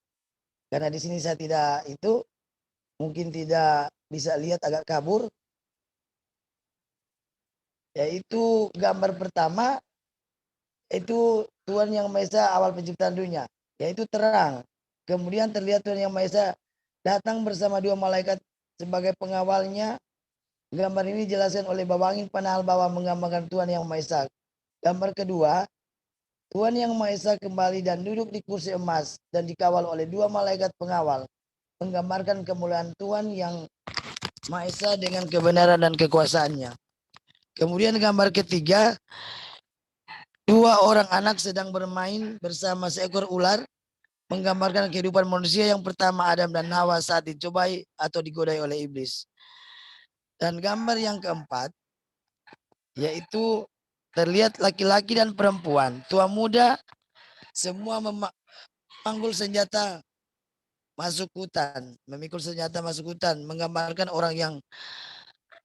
Karena di sini saya tidak itu, mungkin tidak bisa lihat, agak kabur. Yaitu gambar pertama, itu Tuhan Yang Maha Esa awal penciptaan dunia, yaitu terang. Kemudian terlihat Tuhan Yang Maha Esa datang bersama 2 malaikat sebagai pengawalnya. Gambar ini dijelaskan oleh Babawangin Panahal bahwa menggambarkan Tuhan Yang Maha Esa. Gambar kedua, Tuhan Yang Maha Esa kembali dan duduk di kursi emas dan dikawal oleh 2 malaikat pengawal, menggambarkan kemuliaan Tuhan Yang Maha Esa dengan kebenaran dan kekuasaannya. Kemudian gambar ketiga, 2 orang anak sedang bermain bersama seekor ular, menggambarkan kehidupan manusia yang pertama Adam dan Hawa saat dicobai atau digodai oleh iblis. Dan gambar yang keempat, yaitu terlihat laki-laki dan perempuan, tua muda, semua memanggul senjata masuk hutan, memikul senjata masuk hutan, menggambarkan orang yang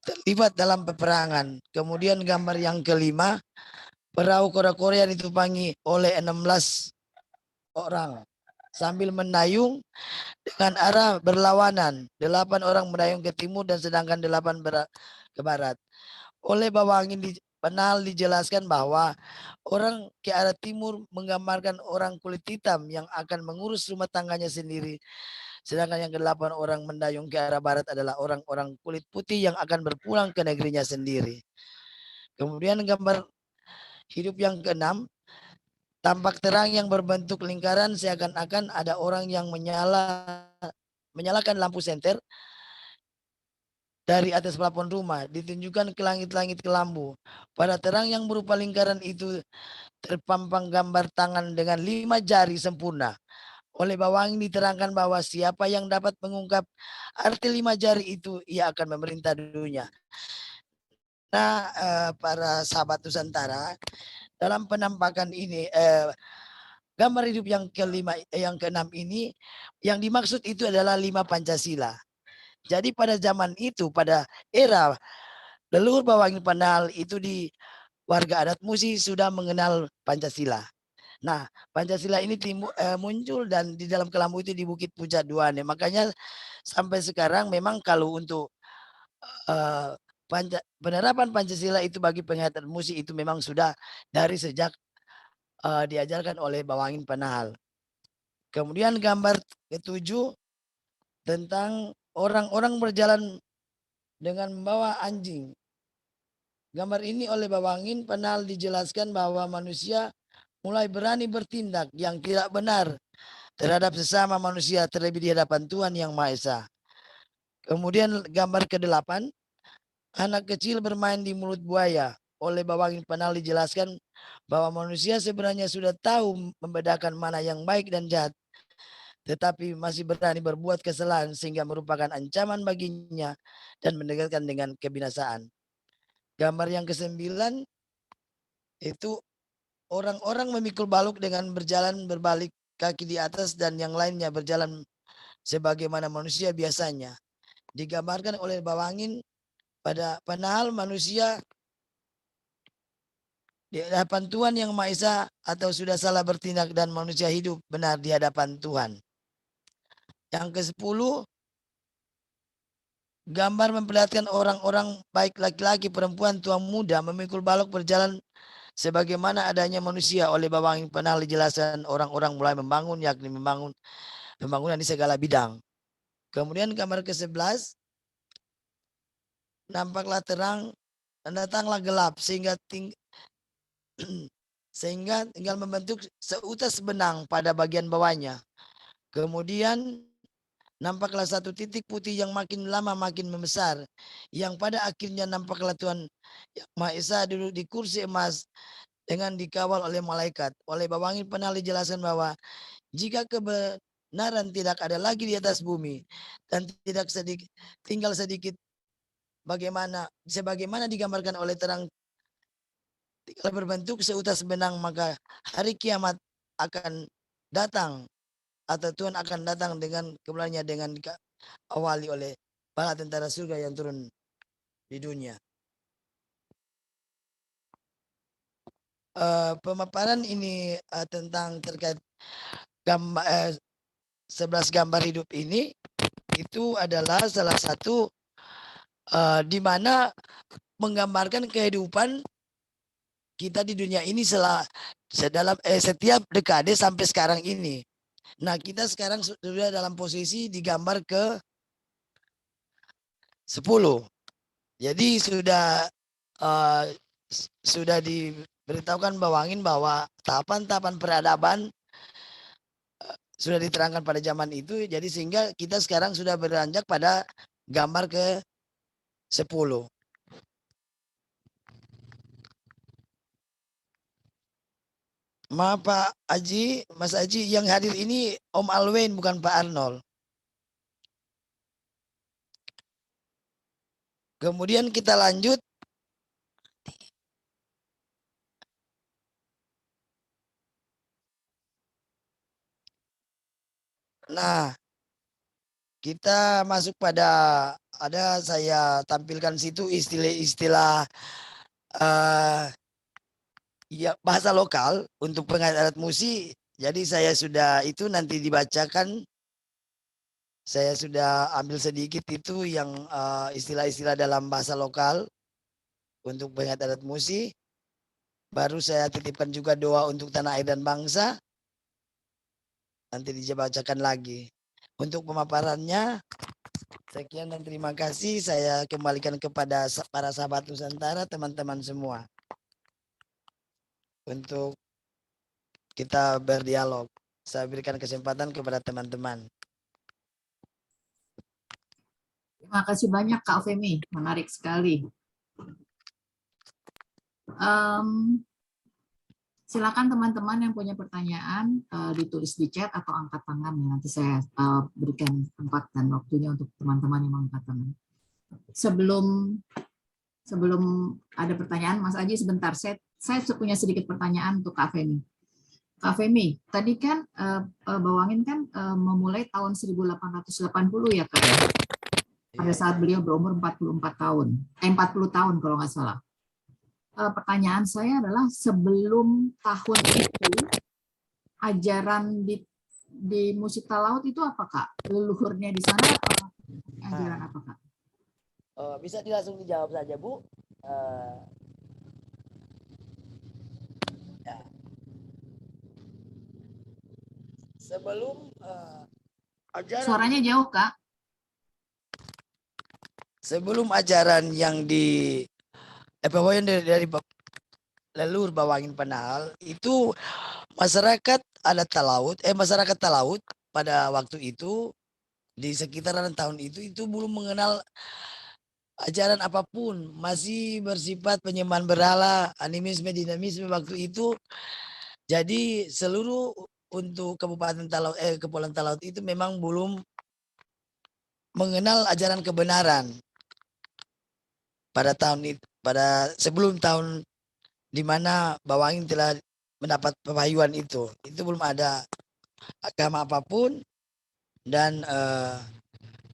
terlibat dalam peperangan. Kemudian gambar yang kelima, perahu kora-kora yang ditumpangi oleh 16 orang sambil mendayung dengan arah berlawanan. 8 orang mendayung ke timur dan sedangkan 8 ke barat. Oleh Babawangin Panahal dijelaskan bahwa orang ke arah timur menggambarkan orang kulit hitam yang akan mengurus rumah tangganya sendiri. Sedangkan yang ke-8 orang mendayung ke arah barat adalah orang-orang kulit putih yang akan berpulang ke negerinya sendiri. Kemudian gambar hidup yang ke-6, tampak terang yang berbentuk lingkaran seakan-akan ada orang yang menyalakan lampu senter dari atas plafon rumah, ditunjukkan ke langit-langit kelambu. Pada terang yang berupa lingkaran itu terpampang gambar tangan dengan 5 jari sempurna. Oleh Babawangin diterangkan bahwa siapa yang dapat mengungkap arti 5 jari itu, ia akan memerintah dunia. Nah, para sahabat Nusantara, dalam penampakan ini, gambar hidup yang yang ke-6 ini, yang dimaksud itu adalah 5 Pancasila. Jadi pada zaman itu, pada era leluhur Babawangin Panahal itu, di warga adat Musi sudah mengenal Pancasila. Nah, Pancasila ini muncul dan di dalam kelambu itu di Bukit Pucat Duane. Makanya sampai sekarang memang kalau untuk penerapan Pancasila itu bagi penglihatan Musi itu memang sudah dari sejak diajarkan oleh Babawangin Panahal. Kemudian gambar ke-7 tentang orang-orang berjalan dengan membawa anjing. Gambar ini oleh Babawangin Panahal dijelaskan bahwa manusia mulai berani bertindak yang tidak benar terhadap sesama manusia, terlebih di hadapan Tuhan Yang Maha Esa. Kemudian gambar ke-8, anak kecil bermain di mulut buaya. Oleh Babawangin Panahal dijelaskan bahwa manusia sebenarnya sudah tahu membedakan mana yang baik dan jahat, tetapi masih berani berbuat kesalahan sehingga merupakan ancaman baginya dan mendekatkan dengan kebinasaan. Gambar yang ke-9 itu orang-orang memikul balok dengan berjalan berbalik kaki di atas dan yang lainnya berjalan sebagaimana manusia biasanya. Digambarkan oleh Babawangin pada Panahal manusia di hadapan Tuhan Yang Maha Esa atau sudah salah bertindak dan manusia hidup benar di hadapan Tuhan. Yang ke-10, gambar memperlihatkan orang-orang baik laki-laki, perempuan, tua muda memikul balok berjalan sebagaimana adanya manusia. Oleh Babawangin Panahal dijelaskan orang-orang mulai membangun, yakni membangun pembangunan di segala bidang. Kemudian gambar ke-11, nampaklah terang dan datanglah gelap sehingga tinggal membentuk seutas benang pada bagian bawahnya. Kemudian nampaklah satu titik putih yang makin lama makin membesar, yang pada akhirnya nampaklah Tuhan Yang Maha Esa duduk di kursi emas dengan dikawal oleh malaikat. Oleh Babawangin Panahal dijelaskan bahwa jika kebenaran tidak ada lagi di atas bumi dan tidak tinggal sedikit sebagaimana digambarkan oleh terang tinggal berbentuk seutas benang, maka hari kiamat akan datang atau Tuhan akan datang dengan kemuliaannya dengan diawali oleh bala tentara surga yang turun di dunia. Pemaparan ini tentang terkait 11 gambar hidup ini itu adalah salah satu di mana menggambarkan kehidupan kita di dunia ini setiap dekade sampai sekarang ini. Nah, kita sekarang sudah dalam posisi digambar ke 10. Jadi sudah diberitahukan Bawangin bahwa tahapan-tahapan peradaban sudah diterangkan pada zaman itu. Jadi sehingga kita sekarang sudah beranjak pada gambar ke 10. Maaf Pak Aji, Mas Aji, yang hadir ini Om Alwen bukan Pak Arnold. Kemudian kita lanjut. Nah, kita masuk pada saya tampilkan situ istilah-istilah ya bahasa lokal untuk pengajar adat musik. Jadi saya sudah itu nanti dibacakan. Saya sudah ambil sedikit itu yang istilah-istilah dalam bahasa lokal untuk pengajar adat musik. Baru saya titipkan juga doa untuk tanah air dan bangsa. Nanti dibacakan lagi. Untuk pemaparannya, sekian dan terima kasih. Saya kembalikan kepada para sahabat Nusantara, teman-teman semua. Untuk kita berdialog. Saya berikan kesempatan kepada teman-teman. Terima kasih banyak Kak Femi, menarik sekali. Silakan teman-teman yang punya pertanyaan ditulis di chat atau angkat tangan ya. Nanti saya berikan tempat dan waktunya untuk teman-teman yang mengangkat tangan. Sebelum ada pertanyaan, Mas Aji sebentar, saya punya sedikit pertanyaan untuk Kak Femi. Kak Femi, tadi kan Bawangin kan memulai tahun 1880 ya Kak ya? Pada saat beliau berumur 44 tahun, 40 tahun kalau nggak salah. Pertanyaan saya adalah sebelum tahun itu ajaran di musik talaut itu apa Kak? Leluhurnya di sana apa? Ajaran apa Kak? Bisa langsung dijawab saja Bu. Ya. Sebelum ajaran. Suaranya jauh Kak. Sebelum ajaran yang dari leluhur Bawangin Panahal itu masyarakat adat talaut, masyarakat talaut pada waktu itu di sekitaran tahun itu belum mengenal ajaran apapun, masih bersifat penyembahan berhala, animisme, dinamisme waktu itu. Jadi seluruh untuk Kabupaten Talaut, Kepulauan Talaut itu memang belum mengenal ajaran kebenaran pada tahun itu, pada sebelum tahun di mana Bawangin telah mendapat pewahyuan itu belum ada agama apapun dan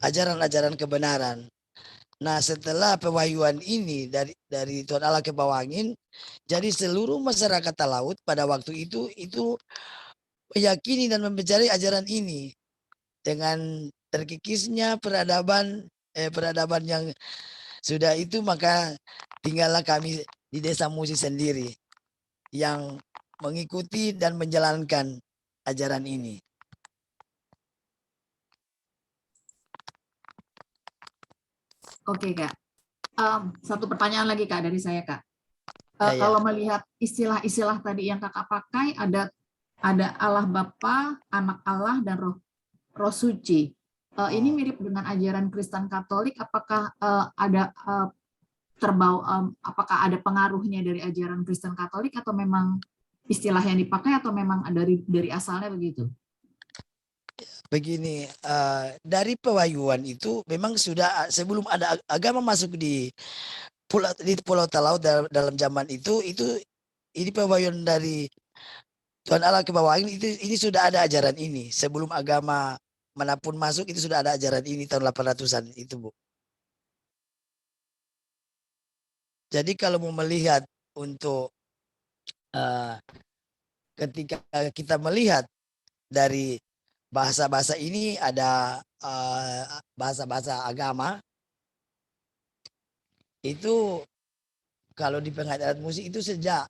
ajaran-ajaran kebenaran. Nah, setelah pewahyuan ini dari Tuhan Allah ke Bawangin, jadi seluruh masyarakat Talaut pada waktu itu meyakini dan mencari ajaran ini dengan terkikisnya peradaban yang sudah itu, maka tinggallah kami di Desa Musi sendiri yang mengikuti dan menjalankan ajaran ini. Oke Kak. Satu pertanyaan lagi Kak dari saya Kak. Ya. Kalau melihat istilah-istilah tadi yang Kakak pakai, ada Allah Bapa, Anak Allah, dan Roh Suci. Ini mirip dengan ajaran Kristen Katolik. Apakah apakah ada pengaruhnya dari ajaran Kristen Katolik atau memang istilah yang dipakai atau memang dari asalnya begitu? Begini, dari pewahyuan itu memang sudah sebelum ada agama masuk di Pulau Talaut dalam zaman itu ini pewahyuan dari Tuhan Allah ke Bawangin ini sudah ada ajaran ini. Sebelum agama manapun masuk itu sudah ada ajaran ini tahun 800-an itu Bu. Jadi kalau mau melihat untuk ketika kita melihat dari bahasa-bahasa ini ada bahasa-bahasa agama itu kalau di pengadilan musik itu sejak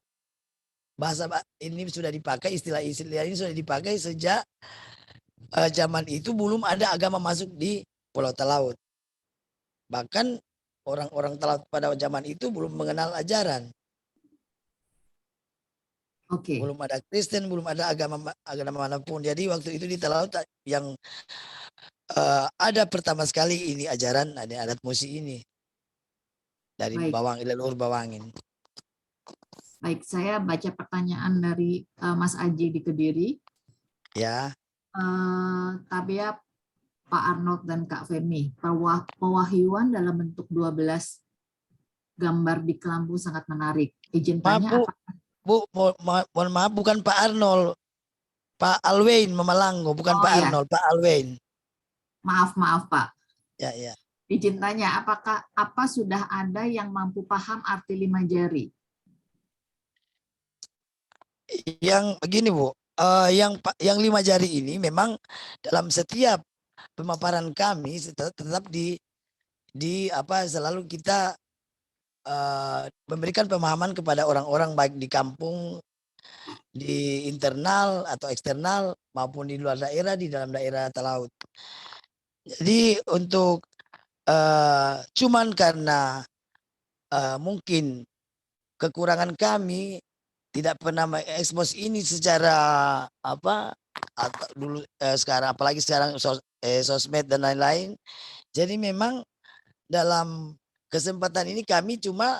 ini sudah dipakai, istilah-istilah ini sudah dipakai sejak zaman itu belum ada agama masuk di Pulau Talaut. Bahkan orang-orang Talaut pada zaman itu belum mengenal ajaran. Oke. Belum ada Kristen, belum ada agama manapun. Jadi waktu itu di Talaut yang ada pertama sekali ini ajaran adat musik ini dari Baik. leluhur Bawangin. Baik, saya baca pertanyaan dari Mas Aji di Kediri. Ya. Tabea, Pak Arnold dan Kak Femi, pewahyuan dalam bentuk 12 gambar di kelambu sangat menarik. Izin tanya apa? Bu, mohon maaf, bukan Pak Arnold, Pak Alwain Memalanggo, bukan Pak ya. Arnold, Pak Alwain. Maaf Pak. Ya. Izin tanya, apa sudah ada yang mampu paham arti 5 jari? Yang begini Bu, yang 5 jari ini memang dalam setiap pemaparan kami tetap selalu kita memberikan pemahaman kepada orang-orang baik di kampung, di internal atau eksternal maupun di luar daerah, di dalam daerah Talaut. Jadi untuk cuman karena mungkin kekurangan kami tidak pernah mengekspos ini secara atau dulu sekarang, apalagi sekarang sosmed dan lain-lain. Jadi memang dalam kesempatan ini kami cuma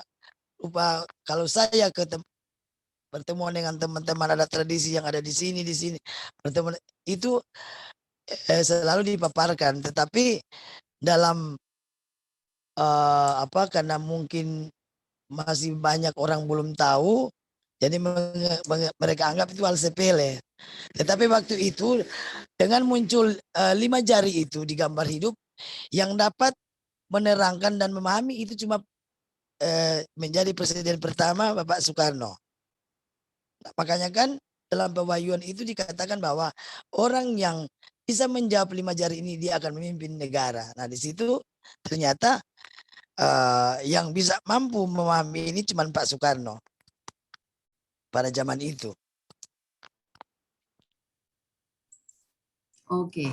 kalau saya pertemuan dengan teman-teman adat tradisi yang ada di sini pertemuan itu selalu dipaparkan, tetapi dalam karena mungkin masih banyak orang belum tahu, jadi mereka anggap itu hal sepele. Tetapi waktu itu dengan muncul 5 jari itu di gambar hidup, yang dapat menerangkan dan memahami itu cuma menjadi presiden pertama Bapak Soekarno. Nah, makanya kan dalam pewahyuan itu dikatakan bahwa orang yang bisa menjawab 5 jari ini dia akan memimpin negara. Nah di situ ternyata yang bisa mampu memahami ini cuma Pak Soekarno pada zaman itu. Oke.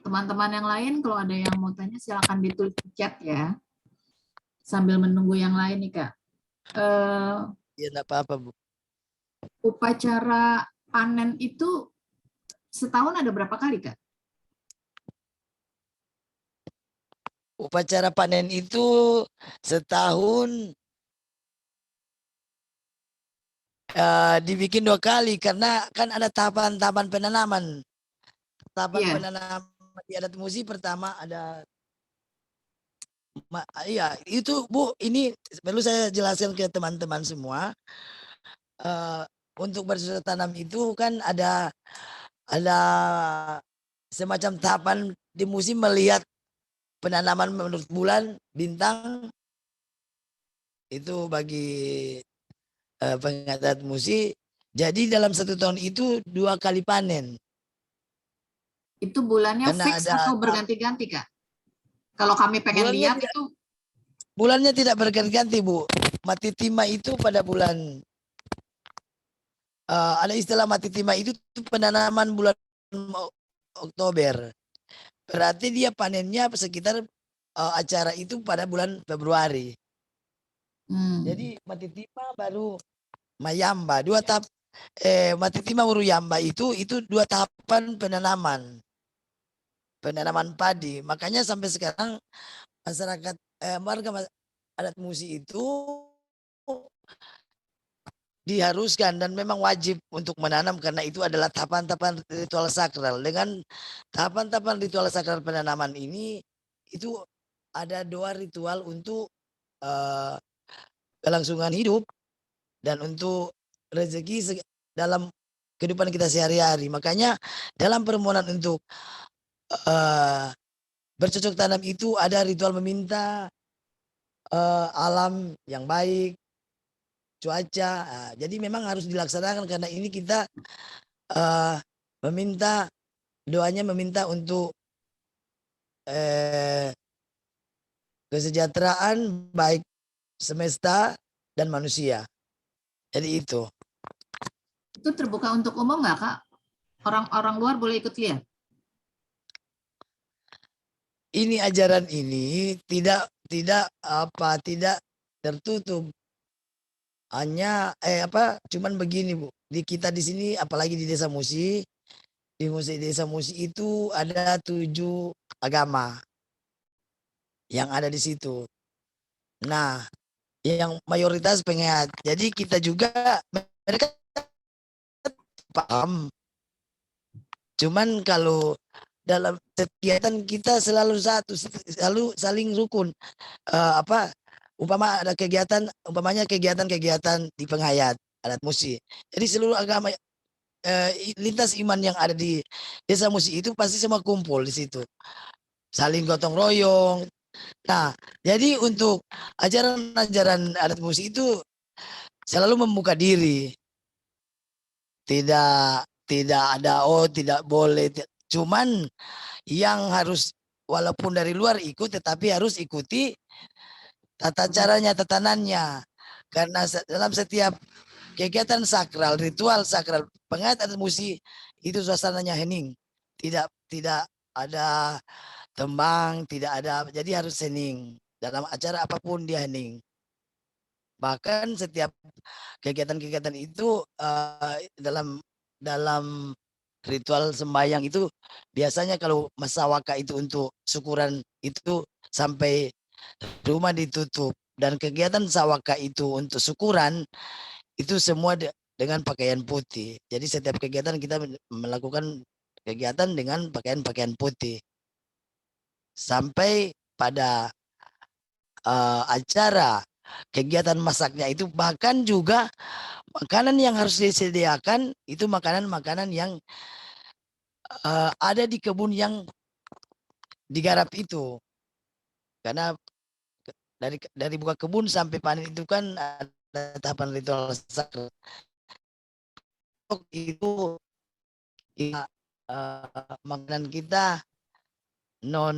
Teman-teman yang lain kalau ada yang mau tanya silakan ditulis di chat ya. Sambil menunggu yang lain nih Kak. Ya enggak apa-apa Bu. Upacara panen itu setahun ada berapa kali Kak? Upacara panen itu setahun dibikin 2 kali karena kan ada tahapan-tahapan penanaman. Tahapan penanaman di adat musik pertama ada iya itu Bu, ini perlu saya jelaskan ke teman-teman semua. Untuk bercocok tanam itu kan ada semacam tahapan di musim melihat penanaman menurut bulan bintang itu bagi pengadat musik. Jadi dalam 1 tahun itu 2 kali panen. Itu bulannya Karena fix atau berganti-ganti Kak? Kalau kami pengen lihat itu. Bulannya tidak berganti-ganti Bu. Mati timah itu pada bulan ada istilah mati timah itu penanaman bulan Oktober. Berarti dia panennya sekitar acara itu pada bulan Februari. Jadi mati timah baru mayamba. Mati timah baru yamba itu 2 tahapan penanaman padi. Makanya sampai sekarang masyarakat warga adat musik itu diharuskan dan memang wajib untuk menanam karena itu adalah tahapan-tahapan ritual sakral. Dengan tahapan-tahapan ritual sakral penanaman ini itu ada 2 ritual untuk kelangsungan hidup dan untuk rezeki dalam kehidupan kita sehari-hari. Makanya dalam permohonan untuk bercocok tanam itu ada ritual meminta alam yang baik, cuaca. Jadi memang harus dilaksanakan karena ini kita doanya meminta untuk kesejahteraan baik semesta dan manusia. Jadi itu. Itu terbuka untuk umum nggak, Kak? Orang-orang luar boleh ikut lihat? Ini ajaran ini tidak tertutup. Hanya cuman begini, Bu. Di kita di sini apalagi di Desa Musi, Desa Musi itu ada 7 agama yang ada di situ. Nah, yang mayoritas pengeat. Jadi kita juga mereka paham. Cuman kalau dalam kegiatan kita selalu selalu saling rukun. Umpamanya kegiatan di penghayat adat musi. Jadi seluruh agama lintas iman yang ada di Desa Musi itu pasti semua kumpul di situ. Saling gotong royong. Nah, jadi untuk ajaran-ajaran adat musi itu selalu membuka diri. Tidak ada tidak boleh. Cuman yang harus walaupun dari luar ikut tetapi harus ikuti tata caranya, tatanannya. Karena dalam setiap kegiatan sakral, ritual sakral, penghayat adat musi itu suasananya hening. Tidak ada tembang, tidak ada, jadi harus hening. Dalam acara apapun dia hening. Bahkan setiap kegiatan-kegiatan itu dalam ritual sembahyang itu biasanya kalau masawaka itu untuk syukuran itu sampai rumah ditutup, dan kegiatan sawaka itu untuk syukuran itu semua dengan pakaian putih. Jadi setiap kegiatan kita melakukan kegiatan dengan pakaian putih. Sampai pada acara kegiatan masaknya itu bahkan juga makanan yang harus disediakan itu makanan-makanan yang ada di kebun yang digarap itu. Karena dari buka kebun sampai panen itu kan ada tahapan ritual sakral. Itu ya, makanan kita non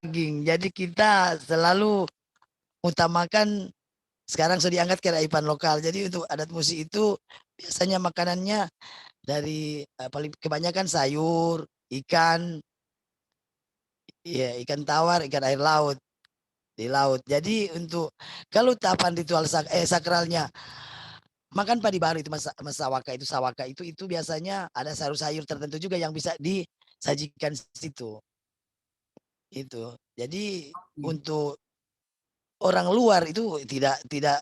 daging. Jadi kita selalu utamakan sekarang sudah diangkat kearifan lokal. Jadi untuk adat musi itu biasanya makanannya dari paling kebanyakan sayur, ikan, ya ikan tawar, ikan air laut di laut. Jadi untuk kalau tahapan ritual sakralnya makan padi baru itu sawaka itu biasanya ada sayur-sayur tertentu juga yang bisa disajikan situ. Itu. Jadi untuk orang luar itu tidak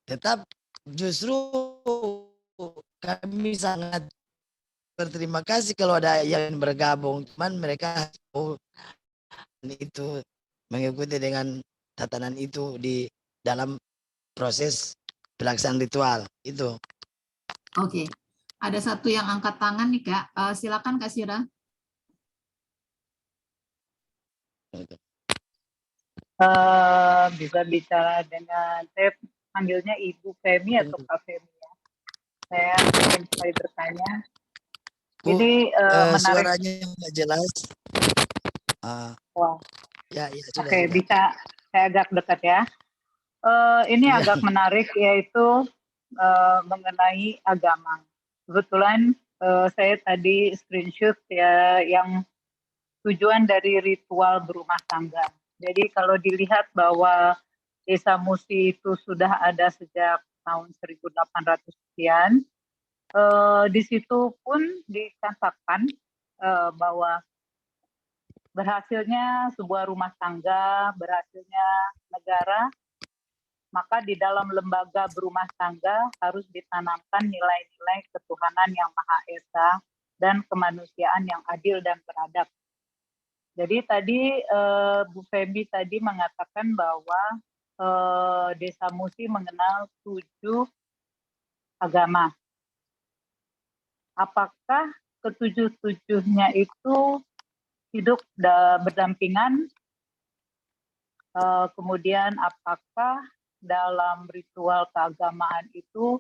tetap justru kami sangat berterima kasih kalau ada yang bergabung, cuman mereka itu mengikuti dengan tatanan itu di dalam proses pelaksanaan ritual itu. Oke, ada satu yang angkat tangan nih Kak. Silakan Kak Sira. Bisa bicara dengan, saya panggilnya Ibu Femi atau Kak Femi ya. Saya ingin sekali bertanya. Ini menarik. Suaranya nggak jelas. Wah. Ya, sudah. Oke, bisa saya agak dekat ya. Ini agak menarik, yaitu mengenai agama. Kebetulan saya tadi screenshot ya yang tujuan dari ritual berumah tangga. Jadi kalau dilihat bahwa Desa Musi itu sudah ada sejak tahun 1800 sekian, di situ pun dikatakan bahwa berhasilnya sebuah rumah tangga, berhasilnya negara, maka di dalam lembaga berumah tangga harus ditanamkan nilai-nilai ketuhanan yang Maha Esa dan kemanusiaan yang adil dan beradab. Jadi tadi Bu Femi tadi mengatakan bahwa Desa Musi mengenal 7 agama. Apakah ketujuh-tujuhnya itu hidup berdampingan? Kemudian apakah dalam ritual keagamaan itu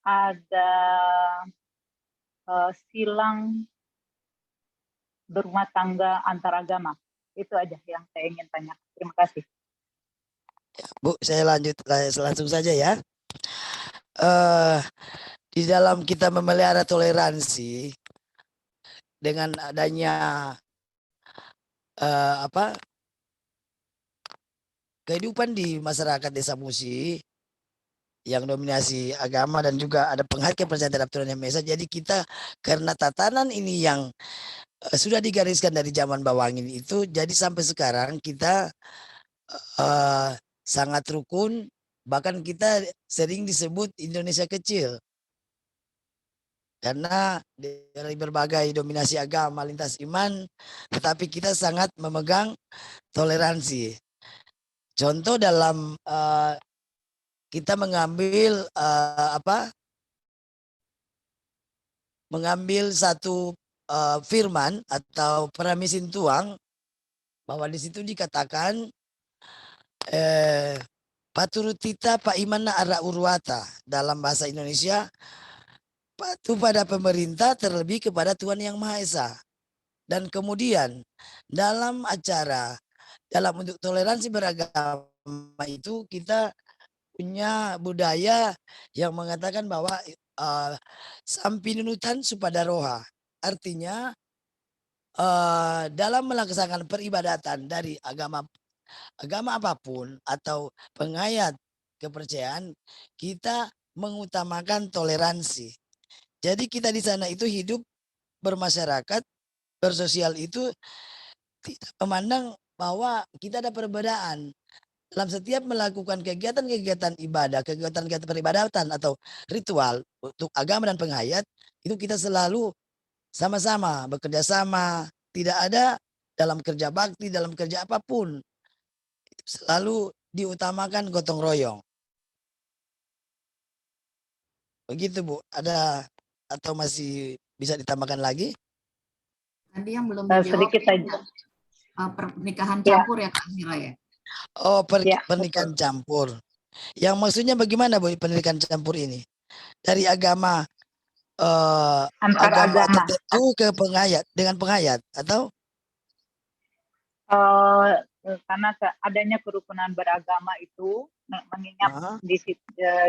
ada silang berumah tangga antar agama. Itu aja yang saya ingin tanya. Terima kasih. Bu, saya langsung saja ya. Di dalam kita memelihara toleransi dengan adanya kehidupan di masyarakat Desa Musi yang dominasi agama dan juga ada penghakam percaya terhadap Tuhan Yang Maha Esa. Jadi kita karena tatanan ini yang sudah digariskan dari zaman Bawangin itu, jadi sampai sekarang kita sangat rukun, bahkan kita sering disebut Indonesia kecil. Karena dari berbagai dominasi agama lintas iman, tetapi kita sangat memegang toleransi. Contoh dalam kita mengambil mengambil satu firman atau Paramisin Tuang, bahwa di situ dikatakan paturutita pa imana ara urwata, dalam bahasa Indonesia patuh pada pemerintah terlebih kepada Tuhan Yang Maha Esa. Dan kemudian dalam acara dalam bentuk toleransi beragama itu kita punya budaya yang mengatakan bahwa sampinunutan supada roha, artinya dalam melaksanakan peribadatan dari agama apapun atau pengayat kepercayaan, kita mengutamakan toleransi. Jadi kita di sana itu hidup bermasyarakat, bersosial itu tidak memandang bahwa kita ada perbedaan. Dalam setiap melakukan kegiatan-kegiatan ibadah, kegiatan-kegiatan peribadatan atau ritual untuk agama dan penghayat, itu kita selalu sama-sama bekerja sama, tidak ada dalam kerja bakti, dalam kerja apapun selalu diutamakan gotong royong. Begitu Bu, ada atau masih bisa ditambahkan lagi? Tadi yang belum dijawab Sedikit saja. Pernikahan campur ya Kak Mira ya? Oh, Ya, pernikahan campur. Yang maksudnya bagaimana Bu pernikahan campur ini? Dari agama antar agama. tertentu ke penghayat, dengan penghayat atau? Karena adanya kerukunan beragama itu, mengingat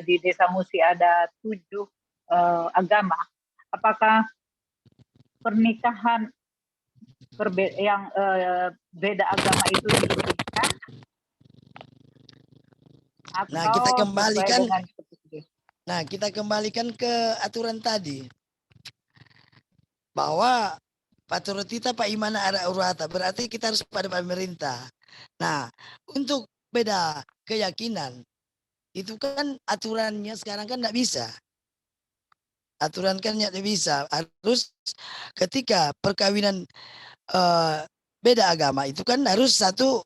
di Desa Musi ada 7 agama, apakah pernikahan yang beda agama itu diizinkan? Nah, kita kembalikan. Dengan... Nah, kita kembalikan ke aturan tadi, bahwa paturutita pa imana ara urwata, berarti kita harus pada pemerintah. Nah, untuk beda keyakinan itu kan aturannya sekarang kan tidak bisa. Aturan kan tidak bisa. Harus ketika perkawinan beda agama itu kan harus satu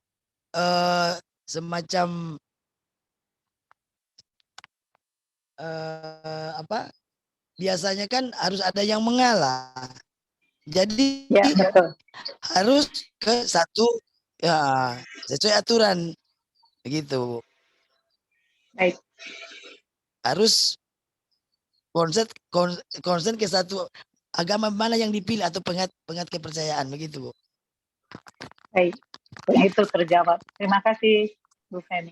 semacam biasanya kan harus ada yang mengalah. Jadi ya, betul. harus ke satu ya sesuai aturan begitu. Baik. Harus konsen ke satu agama mana yang dipilih atau pengat kepercayaan begitu Bu. Baik, itu terjawab. Terima kasih Bu Feni.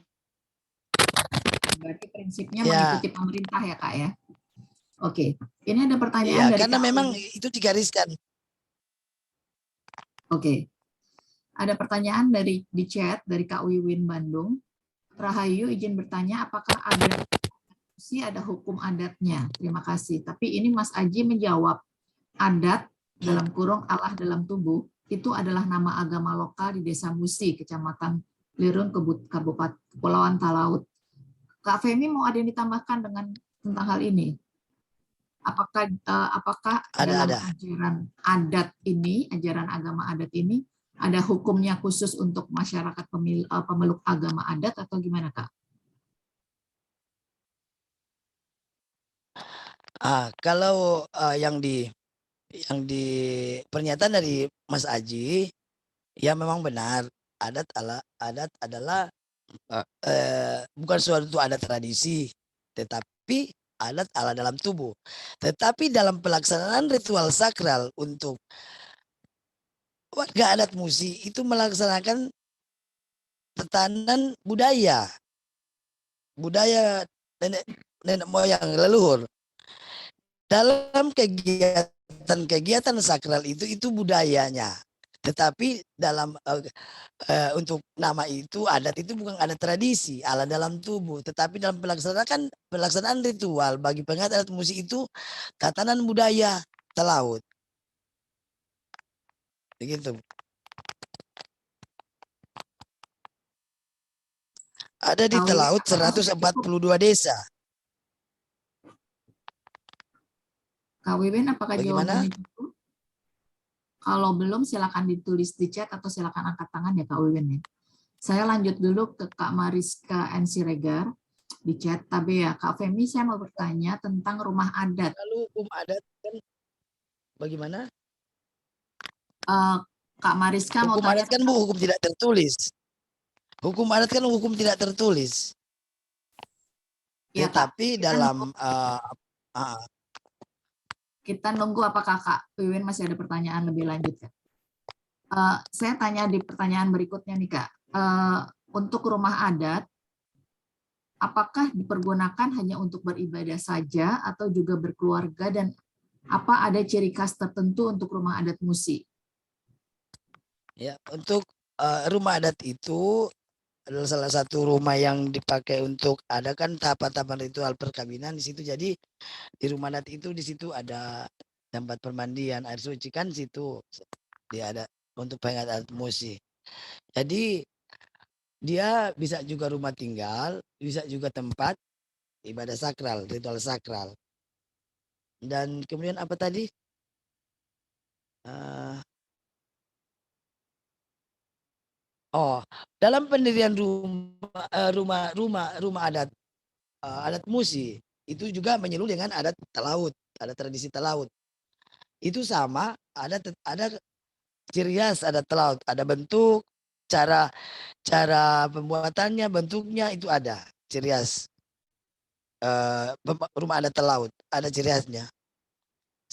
Berarti prinsipnya Ya. mengikuti pemerintah ya Kak ya? Oke, ini ada pertanyaan Ya, dari karena Kak memang Uli. itu digariskan. Oke, ada pertanyaan di chat dari Kak Wiwin Bandung. Rahayu izin bertanya apakah ada hukum adatnya? Terima kasih. Tapi ini Mas Aji menjawab, adat dalam kurung Allah dalam tubuh itu adalah nama agama lokal di Desa Musi, Kecamatan Lirun, Kabupaten Kepulauan Talaut. Kak Femi mau ada yang ditambahkan tentang hal ini? Apakah dalam ajaran adat ini, ajaran agama adat ini, ada hukumnya khusus untuk masyarakat pemeluk agama adat atau gimana Kak? Kalau yang di pernyataan dari Mas Aji, ya memang benar, adat adalah bukan suatu adat tradisi, tetapi adat ala dalam tubuh. Tetapi dalam pelaksanaan ritual sakral untuk warga adat Musi itu melaksanakan tatanan budaya nenek moyang leluhur. Dalam kegiatan sakral itu budayanya. Tetapi dalam untuk nama itu adat itu bukan adat tradisi ala dalam tubuh, tetapi dalam pelaksanaan ritual bagi penganut adat Musi itu tatanan budaya Talaut. Begitu. Ada di Kak Talaut Wiwin, apakah sudah cukup? 142 desa. Kak Wiwin, apakah Bagaimana? jawabannya cukup? Kalau belum, silakan ditulis di chat atau silakan angkat tangan ya Kak Wiwin. Saya lanjut dulu ke Kak Mariska N. Siregar di chat. Tapi ya Kak Femi, saya mau bertanya tentang rumah adat. Lalu hukum adat kan bagaimana? Kak Mariska mau Hukum tanya adat kan bu, hukum tidak tertulis. Hukum adat kan hukum tidak tertulis. ya Kak, Tetapi dalam kita nunggu apakah Kak Wiwin masih ada pertanyaan lebih lanjut Kak? Saya tanya di pertanyaan berikutnya nih Kak. Untuk rumah adat, apakah dipergunakan hanya untuk beribadah saja atau juga berkeluarga, dan apa ada ciri khas tertentu untuk rumah adat Musi? ya, untuk rumah adat itu adalah salah satu rumah yang dipakai untuk ada kan tahapan-tahapan ritual perkawinan di situ. Jadi di rumah adat itu di situ ada tempat permandian, air suci kan situ dia ada untuk penganut adat Musi. Jadi dia bisa juga rumah tinggal, bisa juga tempat ibadah sakral, ritual sakral. Dan kemudian apa tadi? Dalam pendirian rumah adat Musi itu juga menyeluruh dengan adat Talaut, ada tradisi Talaut. Itu sama, ada ciri khas adat Talaut, ada bentuk, cara pembuatannya, bentuknya itu ada ciri khas rumah adat Talaut, ada ciri khasnya.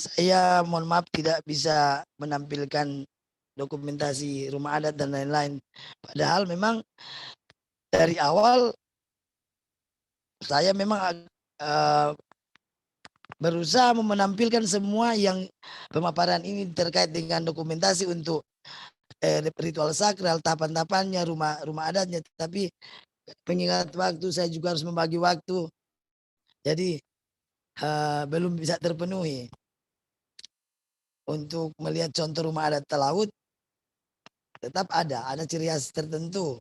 Saya mohon maaf tidak bisa menampilkan dokumentasi rumah adat dan lain-lain. Padahal memang dari awal saya memang berusaha menampilkan semua yang pemaparan ini terkait dengan dokumentasi untuk ritual sakral, tahapan-tahapannya, rumah adatnya. Tapi pengingat waktu saya juga harus membagi waktu. Jadi belum bisa terpenuhi. Untuk melihat contoh rumah adat Talaut tetap ada ciri khas tertentu.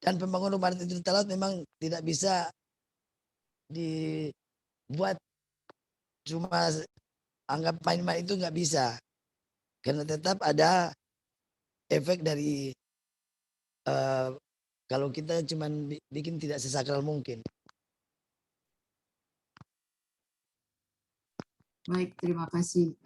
Dan pembangunan rumah adat itu Talaut memang tidak bisa dibuat cuma anggap main-main, itu nggak bisa. Karena tetap ada efek dari kalau kita cuma bikin tidak sesakral mungkin. Baik, terima kasih.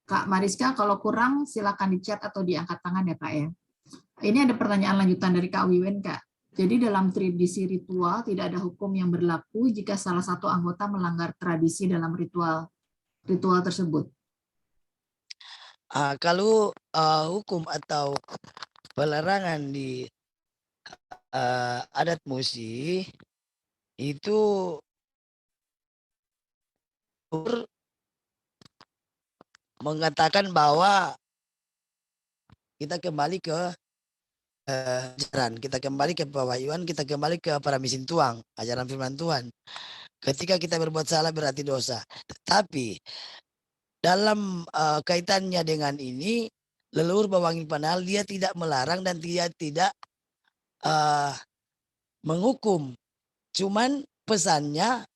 Kak Mariska, kalau kurang silakan di chat atau diangkat tangan ya Kak ya. Ini ada pertanyaan lanjutan dari Kak Wiwin Kak. Jadi dalam tradisi ritual tidak ada hukum yang berlaku jika salah satu anggota melanggar tradisi dalam ritual tersebut. Kalau hukum atau pelarangan di adat Musi itu mengatakan bahwa kita kembali ke ajaran, kita kembali ke pewahyuan, kita kembali ke para misin tuang, ajaran firman Tuhan. Ketika kita berbuat salah berarti dosa. Tetapi dalam kaitannya dengan ini, leluhur Bawangi Panal dia tidak melarang dan dia tidak menghukum. Cuman pesannya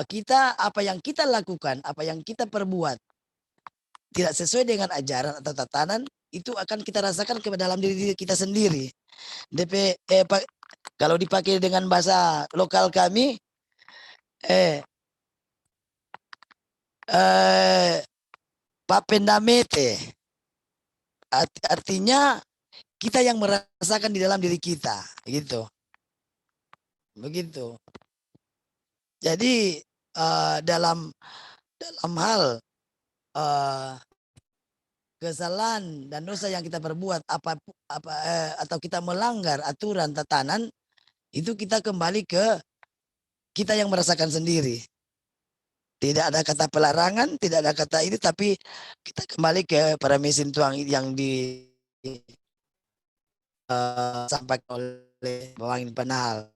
kita apa yang kita lakukan, apa yang kita perbuat tidak sesuai dengan ajaran atau tatanan, itu akan kita rasakan ke dalam diri kita sendiri. Kalau dipakai dengan bahasa lokal kami, papendamete, artinya kita yang merasakan di dalam diri kita, gitu. begitu. Jadi dalam hal kesalahan dan dosa yang kita perbuat atau kita melanggar aturan tatanan, itu kita kembali ke kita yang merasakan sendiri. Tidak ada kata pelarangan, tidak ada kata itu, tapi kita kembali ke para mesin tuang yang disampaikan oleh Bawangin Panahal.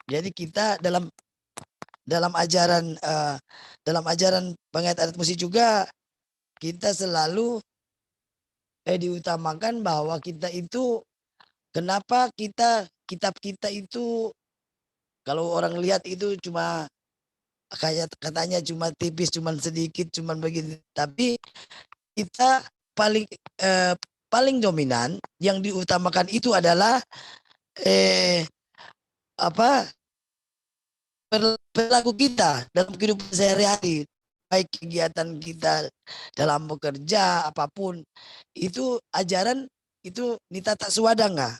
Jadi kita dalam ajaran pengayat adat musik juga kita selalu diutamakan bahwa kita itu, kenapa kitab kita itu kalau orang lihat itu cuma kayak katanya cuma tipis, cuma sedikit, cuma begini, tapi kita paling dominan yang diutamakan itu adalah perilaku kita dalam kehidupan sehari-hari, baik kegiatan kita dalam bekerja apapun, itu ajaran itu nitata swadanga,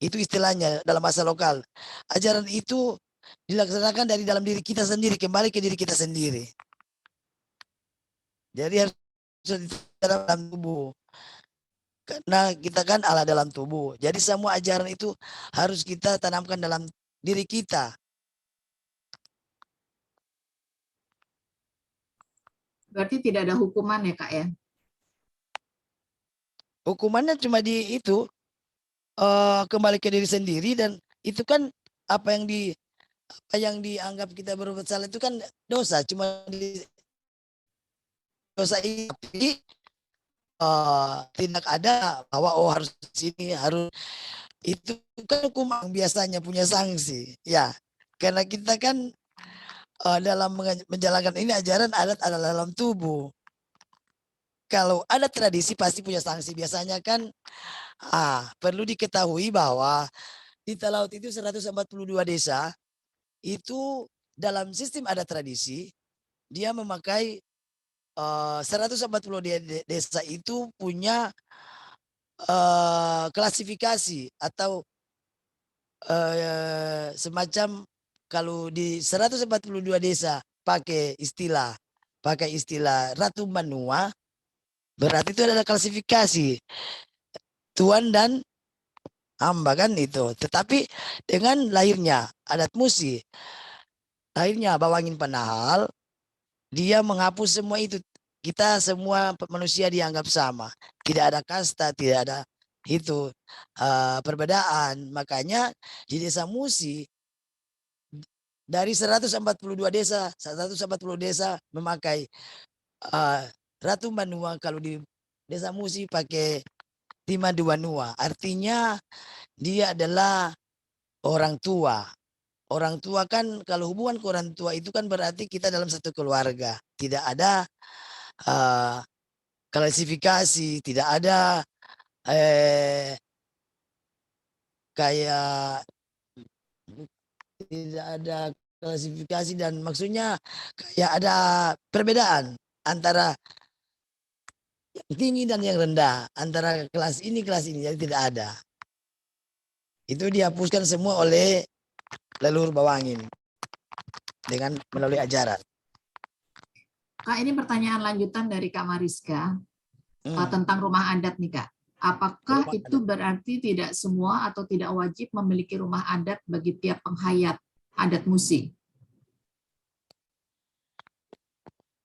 itu istilahnya dalam bahasa lokal. Ajaran itu dilaksanakan dari dalam diri kita sendiri, kembali ke diri kita sendiri. Jadi harus dalam tubuh, karena kita kan Allah dalam tubuh. Jadi semua ajaran itu harus kita tanamkan dalam diri kita. Berarti tidak ada hukuman ya Kak ya? Hukumannya cuma di itu, kembali ke diri sendiri, dan itu kan apa yang dianggap kita berbuat salah itu kan dosa, cuma dosa ini, tapi tidak ada bahwa harus sini, harus itu kan hukuman biasanya punya sanksi ya, karena kita kan dalam menjalankan ini ajaran adat adalah dalam tubuh. Kalau ada tradisi pasti punya sanksi. Biasanya kan perlu diketahui bahwa di Talaut itu 142 desa, itu dalam sistem adat tradisi dia memakai 140 desa itu punya klasifikasi atau semacam, kalau di 142 desa pakai istilah Ratu Manua, berarti itu adalah klasifikasi tuan dan hamba kan itu. Tetapi dengan lahirnya adat musi, lahirnya Bawangin Panahal, dia menghapus semua itu. Kita semua manusia dianggap sama, tidak ada kasta, tidak ada itu perbedaan. Makanya di desa Musi dari 142 desa memakai Ratu Manua. Kalau di desa Musi pakai Tima Duanua, artinya dia adalah orang tua. Orang tua kan, kalau hubungan ke orang tua itu kan berarti kita dalam satu keluarga. Tidak ada klasifikasi, tidak ada kayak tidak ada klasifikasi, dan maksudnya kayak ada perbedaan antara yang tinggi dan yang rendah, antara kelas ini jadi tidak ada. Itu dihapuskan semua oleh leluhur Bawangin dengan melalui ajaran. Kak, ini pertanyaan lanjutan dari Kak Mariska tentang rumah adat nih Kak. Apakah Rumah itu berarti tidak semua atau tidak wajib memiliki rumah adat bagi tiap penghayat adat musi?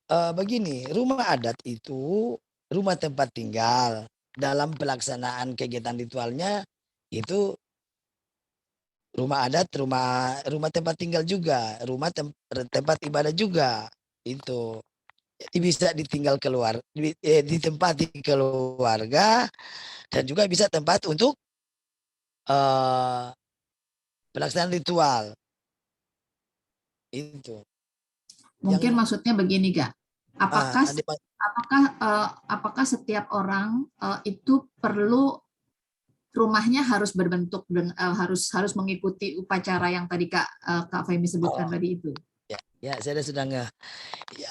Begini, rumah adat itu rumah tempat tinggal. Dalam pelaksanaan kegiatan ritualnya itu rumah adat, rumah tempat tinggal juga, rumah tempat ibadah juga itu. Jadi bisa ditinggal ditempati keluarga, dan juga bisa tempat untuk pelaksanaan ritual itu. Mungkin maksudnya begini Kak, apakah setiap orang itu perlu rumahnya harus berbentuk harus mengikuti upacara yang tadi Kak Fahmi sebutkan tadi itu? Ya, saya sudah nggak. Ya,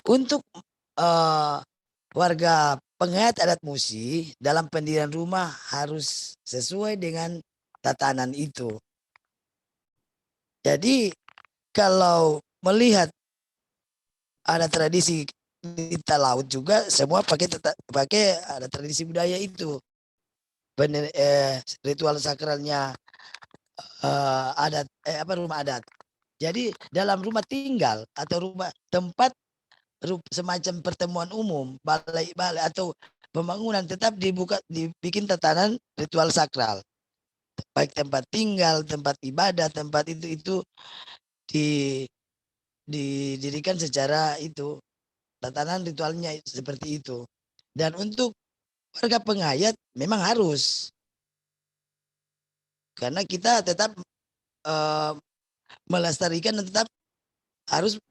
untuk warga pengayat adat musi dalam pendirian rumah harus sesuai dengan tatanan itu. Jadi kalau melihat ada tradisi di Talaut juga, semua pakai ada tradisi budaya itu. Ritual sakralnya adat rumah adat. Jadi dalam rumah tinggal atau rumah tempat semacam pertemuan umum, balai atau pembangunan tetap dibikin tatanan ritual sakral. Baik tempat tinggal, tempat ibadah, tempat itu didirikan secara itu, tatanan ritualnya seperti itu. Dan untuk warga pengayat memang harus, karena kita tetap melestarikan dan tetap harus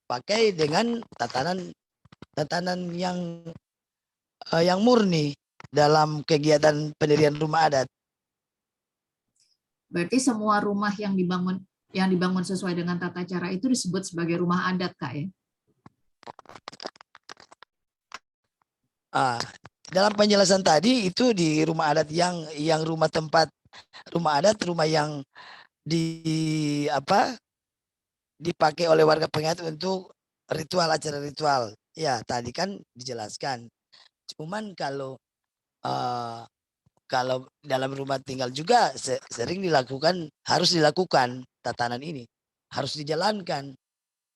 pakai dengan tatanan yang murni dalam kegiatan pendirian rumah adat. Berarti semua rumah yang dibangun sesuai dengan tata cara itu disebut sebagai rumah adat, Kak, ya? Dalam penjelasan tadi itu di rumah adat yang rumah tempat rumah adat, rumah yang dipakai oleh warga pengayat untuk acara ritual. Ya, tadi kan dijelaskan. Cuman kalau dalam rumah tinggal juga sering harus dilakukan tatanan ini, harus dijalankan,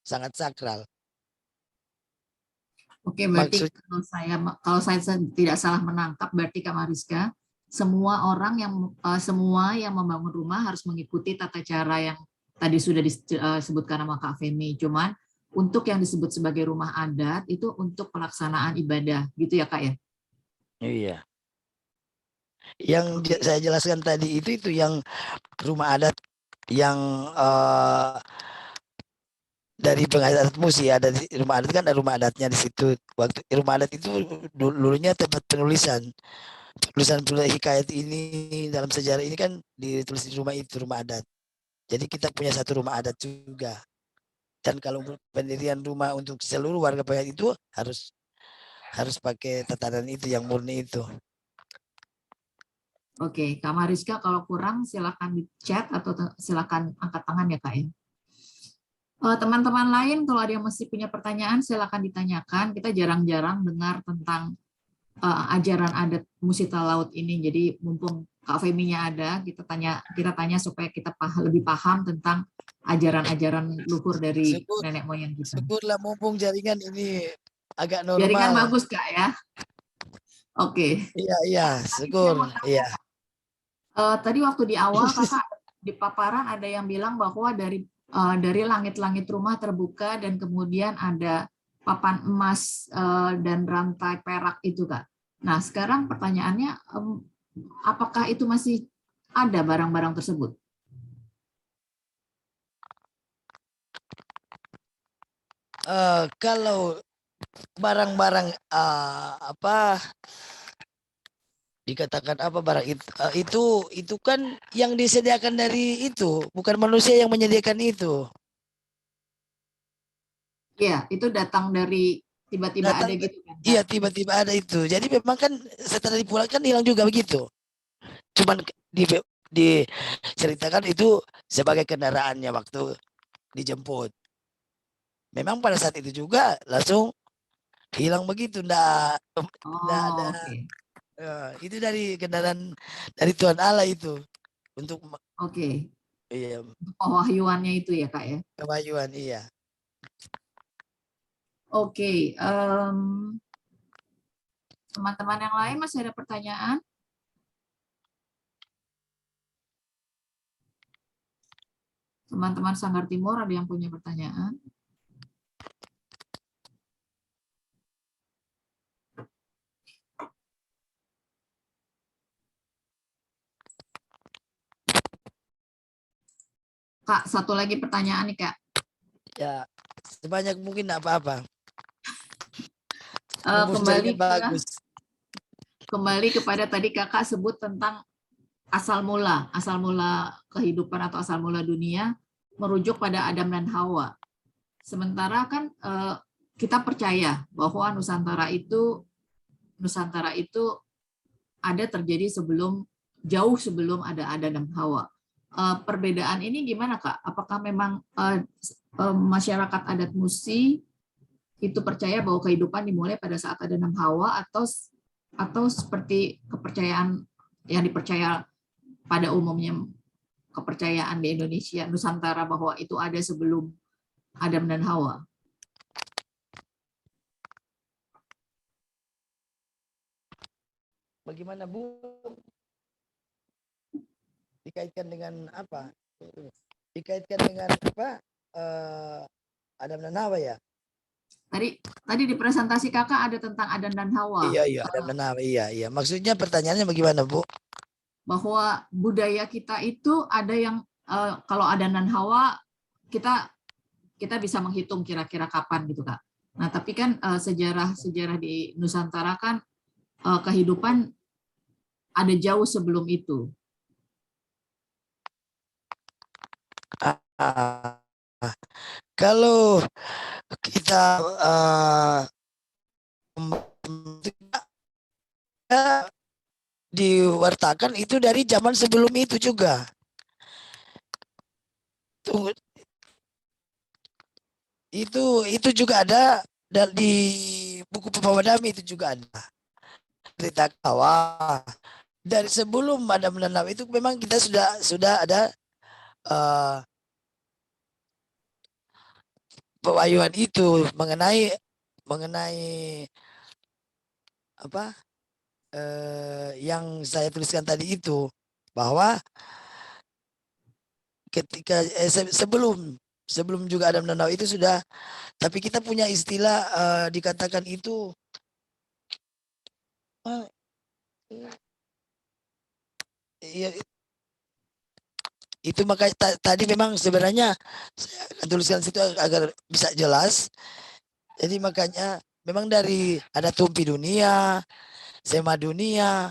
sangat sakral. Oke, berarti kalau saya tidak salah menangkap, berarti Kak Mariska, semua yang membangun rumah harus mengikuti tata cara yang tadi sudah disebutkan sama Kak Femi. Cuman untuk yang disebut sebagai rumah adat itu untuk pelaksanaan ibadah, gitu ya, Kak, ya? Iya. Yang saya jelaskan tadi itu yang rumah adat yang dari pengayat adat musi, ada di rumah adat kan ada rumah adatnya di situ. Waktu rumah adat itu dulunya tempat penulisan hikayat ini dalam sejarah ini kan ditulis di rumah itu, rumah adat. Jadi kita punya satu rumah adat juga. Dan kalau pendirian rumah untuk seluruh warga pengayat itu harus pakai tatanan itu yang murni itu. Oke, Kak Mariska, kalau kurang silakan di chat atau silakan angkat tangan ya, Kak, ya. Teman-teman lain kalau ada yang masih punya pertanyaan silakan ditanyakan. Kita jarang-jarang dengar tentang ajaran adat musi Talaut ini. Jadi mumpung Kak Feminya ada, kita tanya supaya kita lebih paham tentang ajaran-ajaran luhur dari nenek moyang kita. Syukurlah mumpung jaringan ini agak normal. Jaringan bagus, Kak, ya. Oke. Iya, syukur. Iya. Tadi waktu di awal Kakak di paparan ada yang bilang bahwa dari langit-langit rumah terbuka dan kemudian ada papan emas dan rantai perak itu, Kak. Nah, sekarang pertanyaannya, apakah itu masih ada barang-barang tersebut? Kalau barang-barang dikatakan barang itu kan yang disediakan dari itu, bukan manusia yang menyediakan itu. Iya, itu datang dari tiba-tiba ada gitu kan? Iya, tiba-tiba ada itu. Jadi memang kan setelah dipulangkan hilang juga begitu. Cuman diceritakan itu sebagai kendaraannya waktu dijemput. Memang pada saat itu juga langsung hilang begitu, enggak ada. Okay. Itu dari kendaraan dari Tuhan Allah itu untuk iya, untuk pewahyuannya itu ya, Kak, ya. Pewahyuan, iya. Oke, teman-teman yang lain masih ada pertanyaan? Teman-teman Sanggar Timur ada yang punya pertanyaan? Kak, satu lagi pertanyaan nih, Kak. Ya, sebanyak mungkin apa-apa. Kembali kepada tadi Kakak sebut tentang asal mula kehidupan atau asal mula dunia merujuk pada Adam dan Hawa. Sementara kan kita percaya bahwa Nusantara itu Nusantara itu ada terjadi jauh sebelum ada Adam dan Hawa. Perbedaan ini gimana Kak? Apakah memang masyarakat adat Musi itu percaya bahwa kehidupan dimulai pada saat ada Adam Hawa, atau seperti kepercayaan yang dipercaya pada umumnya, kepercayaan di Indonesia Nusantara bahwa itu ada sebelum Adam dan Hawa? Bagaimana Bu? Dikaitkan dengan apa? Dikaitkan dengan apa? Adam dan Hawa ya? Tadi di presentasi Kakak ada tentang Adam dan Hawa. Iya, Adam dan Hawa. Iya. Maksudnya pertanyaannya bagaimana, Bu? Bahwa budaya kita itu ada yang kalau Adam dan Hawa kita bisa menghitung kira-kira kapan gitu Kak. Nah, tapi kan sejarah di Nusantara kan kehidupan ada jauh sebelum itu. Kalau kita diwartakan itu dari zaman sebelum itu juga. Tunggu. Itu juga ada di buku Pawadami, itu juga ada cerita bahwa dari sebelum Adam dan Hawa itu memang kita sudah ada pewahyuan itu mengenai apa yang saya tuliskan tadi itu, bahwa ketika sebelum juga Adam dan Hawa itu sudah, tapi kita punya istilah dikatakan itu iya, itu makanya tadi memang sebenarnya saya akan tuliskan situ agar bisa jelas. Jadi makanya memang dari ada tumpi dunia, sema dunia,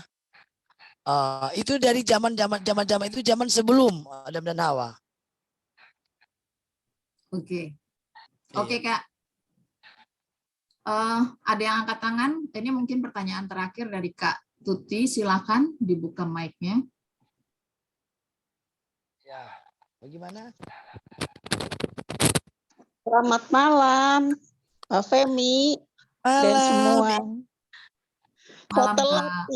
itu dari zaman itu zaman sebelum Adam dan Hawa. Oke. Iya. Oke Kak. Ada yang angkat tangan? Ini mungkin pertanyaan terakhir dari Kak Tuti. Silakan dibuka mic-nya. Ya, bagaimana? Selamat malam, Mbak Femi dan semua. Malam Setelah Kak.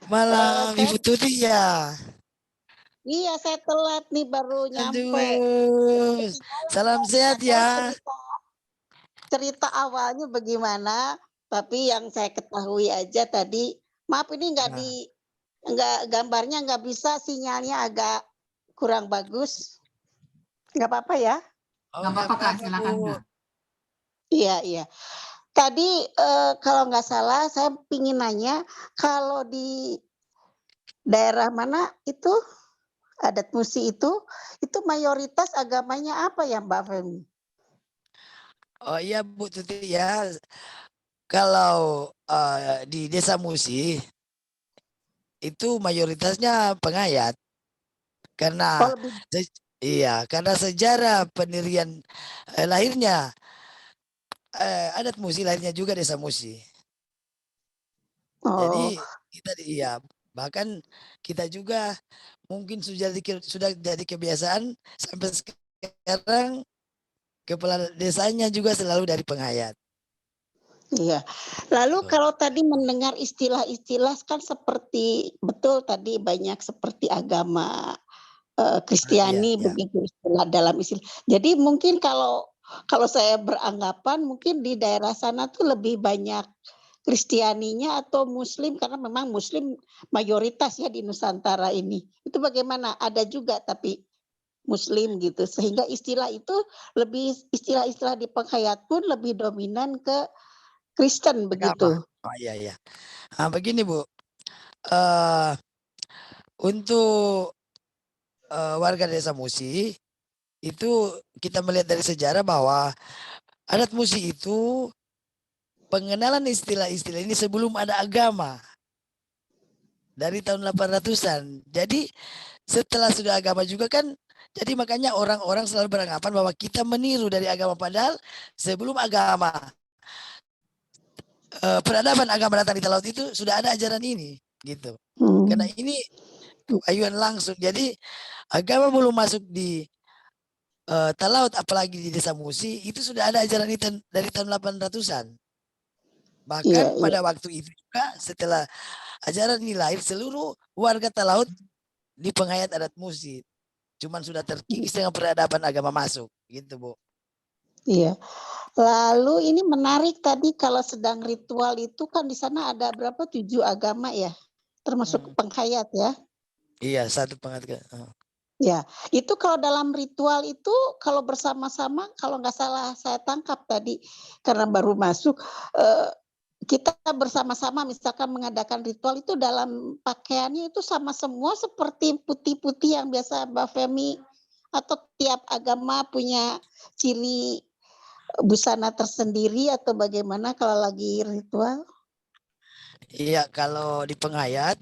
Malam Ibu Tuti ya. Iya, saya telat nih baru nyampe. Aduh, salam sehat ya. Cerita awalnya bagaimana? Tapi yang saya ketahui aja tadi, maaf ini nggak gambarnya nggak bisa, sinyalnya agak kurang bagus. Nggak apa-apa ya? Nggak apa-apa Kak, silakan Kak. Iya. Tadi kalau nggak salah saya pingin nanya, kalau di daerah mana itu adat Musi itu mayoritas agamanya apa ya Mbak Femi? Oh iya Bu Tuti ya. Kalau di Desa Musi itu mayoritasnya pengayat. Karena karena sejarah pendirian lahirnya adat Musi, lahirnya juga Desa Musi. Jadi kita bahkan kita juga mungkin sudah jadi kebiasaan sampai sekarang, kepala desanya juga selalu dari pengayat. Iya. Lalu kalau tadi mendengar istilah-istilah kan seperti betul tadi banyak seperti agama Kristiani begitu istilah dalam istilah. Jadi mungkin kalau saya beranggapan mungkin di daerah sana tuh lebih banyak Kristianinya atau Muslim, karena memang Muslim mayoritas ya di Nusantara ini. Itu bagaimana? Ada juga tapi Muslim gitu, sehingga istilah itu lebih istilah-istilah di penghayat pun lebih dominan ke Kristen begitu. Oh iya. Begini Bu, untuk warga Desa Musi itu kita melihat dari sejarah bahwa adat Musi itu pengenalan istilah-istilah ini sebelum ada agama, dari tahun 800-an. Jadi setelah sudah agama juga kan, jadi makanya orang-orang selalu beranggapan bahwa kita meniru dari agama, padahal sebelum agama. peradaban agama datang di Talaut itu sudah ada ajaran ini, gitu. Karena ini ayuan langsung. Jadi agama belum masuk di Talaut, apalagi di Desa Musi, itu sudah ada ajaran itu dari tahun 800-an. Bahkan pada waktu itu juga setelah ajaran ini lahir, seluruh warga Talaut di penghayat adat Musi. Cuman sudah terkikis dengan peradaban agama masuk, gitu Bu. Iya. Lalu ini menarik tadi kalau sedang ritual itu kan di sana ada berapa 7 agama ya, termasuk penghayat ya. Iya, satu penghayat. Ya, itu kalau dalam ritual itu kalau bersama-sama, kalau nggak salah saya tangkap tadi karena baru masuk, kita bersama-sama misalkan mengadakan ritual itu dalam pakaiannya itu sama semua seperti putih-putih yang biasa Mbak Femi, atau tiap agama punya ciri busana tersendiri atau bagaimana kalau lagi ritual? Iya, kalau di penghayat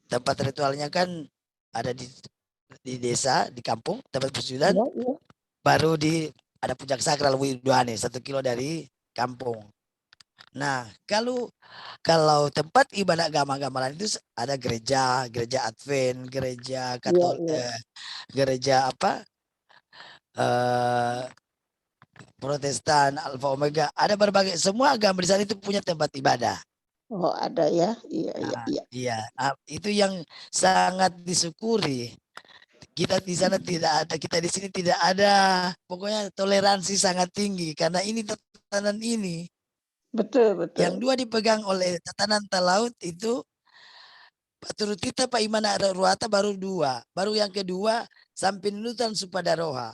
tempat ritualnya kan ada di desa, di kampung, tempat persucian. Baru ada puncak sakral Widwane 1 kilo dari kampung. Nah, kalau tempat ibadah agama-agama lain itu ada gereja Advent, gereja Katolik, gereja apa? Protestan, Alfa Omega, ada berbagai, semua agama di sana itu punya tempat ibadah. Oh, ada ya. Iya. Itu yang sangat disyukuri. Kita di sana tidak ada, kita di sini tidak ada. Pokoknya toleransi sangat tinggi karena ini tatanan ini. Betul. Yang dua dipegang oleh tatanan Talaut itu Paturut kita Pak Imana ada Ruata baru 2. Baru yang kedua Sampinunutan Supadaroha.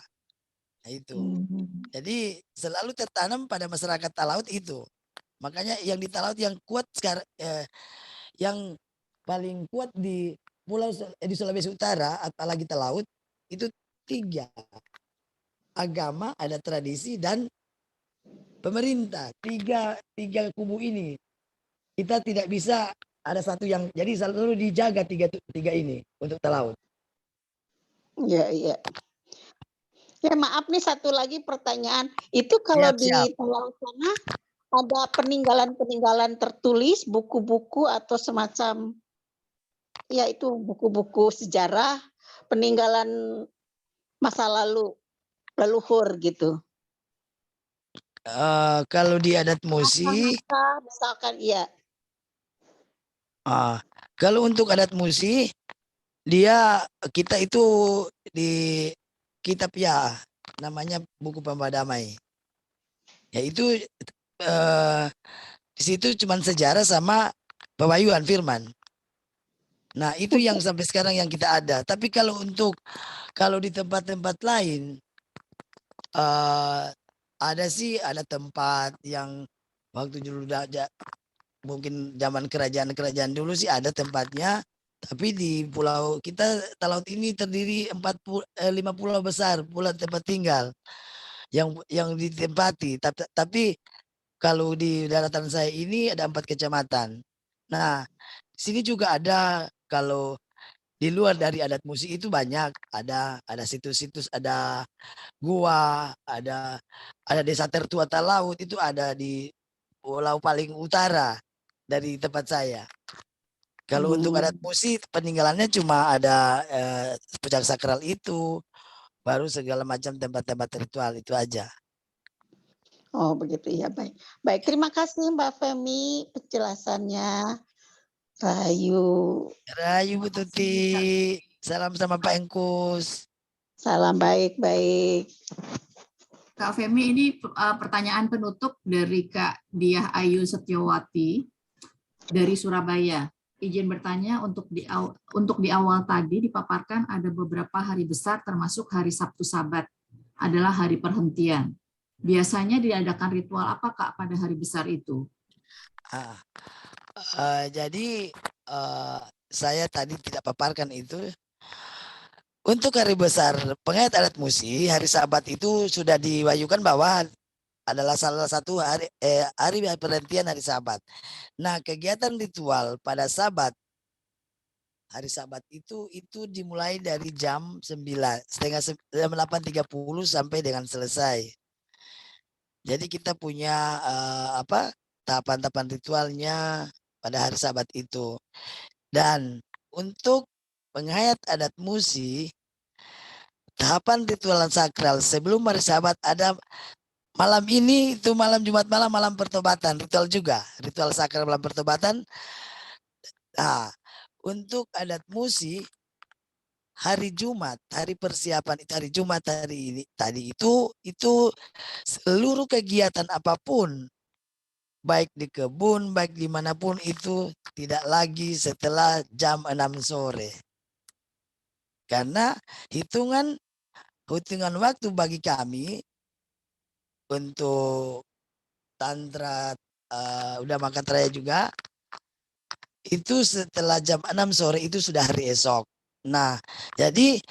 Nah itu. Jadi selalu tertanam pada masyarakat Talaut itu. Makanya yang di Talaut yang kuat sekarang, yang paling kuat di di Sulawesi Utara, apalagi Talaut, itu 3. Agama, ada tradisi, dan pemerintah. Tiga kubu ini. Kita tidak bisa ada satu yang, jadi selalu dijaga tiga ini untuk Talaut. Iya. Ya maaf nih satu lagi pertanyaan. Itu kalau di Talaut sana ada peninggalan tertulis, buku-buku atau semacam ya itu buku-buku sejarah peninggalan masa lalu leluhur gitu. Kalau di adat Musi, misalkan iya. Kalau untuk adat Musi, kita itu di kitab ya namanya buku Pembadamai. Yaitu di situ cuma sejarah sama pewahyuan firman. Nah, itu yang sampai sekarang yang kita ada. Tapi kalau di tempat-tempat lain ada tempat yang waktu dulu mungkin zaman kerajaan dulu sih ada tempatnya. Tapi di pulau kita Talaut ini terdiri 5 pulau besar, pulau tempat tinggal yang ditempati. Tapi kalau di daratan saya ini ada 4 kecamatan. Nah, sini juga ada, kalau di luar dari adat musik itu banyak, ada situs-situs, ada gua, ada desa tertua Talaut, itu ada di pulau paling utara dari tempat saya. Kalau untuk adat musik peninggalannya cuma ada puncak sakral itu, baru segala macam tempat-tempat ritual itu aja. Oh begitu ya, baik. Baik, terima kasih Mbak Femi penjelasannya. Rahayu Bu Tuti. Salam sama Pak Engkus. Salam baik. Kak Femi, ini pertanyaan penutup dari Kak Diah Ayu Setiawati dari Surabaya. Izin bertanya, untuk di awal tadi dipaparkan ada beberapa hari besar termasuk hari Sabtu Sabat adalah hari perhentian. Biasanya diadakan ritual apa Kak pada hari besar itu? Jadi saya tadi tidak paparkan itu. Untuk hari besar penghayat adat Musi, hari Sabat itu sudah diwahyukan bahwa adalah salah satu hari perhentian hari Sabat. Nah, kegiatan ritual pada Sabat, hari Sabat itu dimulai dari jam 8.30 sampai dengan selesai. Jadi kita punya tahapan-tahapan ritualnya pada hari Sabat itu. Dan untuk penghayat adat musi, tahapan ritual sakral sebelum hari Sabat ada malam ini, itu malam Jumat malam, malam pertobatan, ritual juga, ritual sakral malam pertobatan. Nah, untuk adat musi hari Jumat, hari persiapan itu hari Jumat hari ini tadi itu seluruh kegiatan apapun, baik di kebun, baik dimanapun itu tidak lagi setelah jam 6 sore. Karena hitungan waktu bagi kami untuk tantra udah makan raya juga itu setelah jam 6 sore itu sudah hari esok. Nah, jadi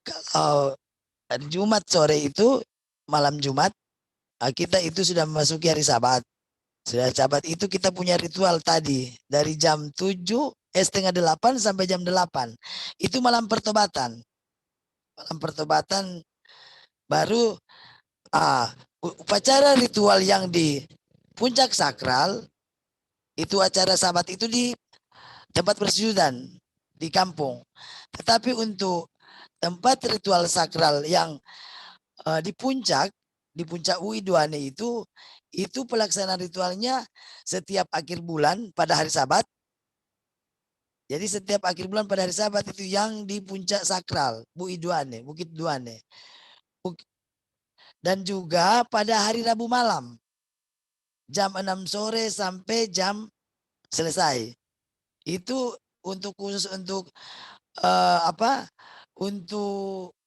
kalau hari Jumat sore itu malam Jumat kita itu sudah memasuki hari Sabat. Sudah Sabat itu kita punya ritual tadi dari jam 7:30 sampai jam 8. Itu malam pertobatan. Malam pertobatan baru upacara ritual yang di puncak sakral itu acara Sabat itu di tempat persujudan di kampung. Tetapi untuk tempat ritual sakral yang di puncak UI Duane itu pelaksanaan ritualnya setiap akhir bulan pada hari Sabat. Jadi setiap akhir bulan pada hari Sabat itu yang di puncak sakral UI Duane, Bukit Duane. Dan juga pada hari Rabu malam jam 6 sore sampai jam selesai. Itu untuk khusus untuk untuk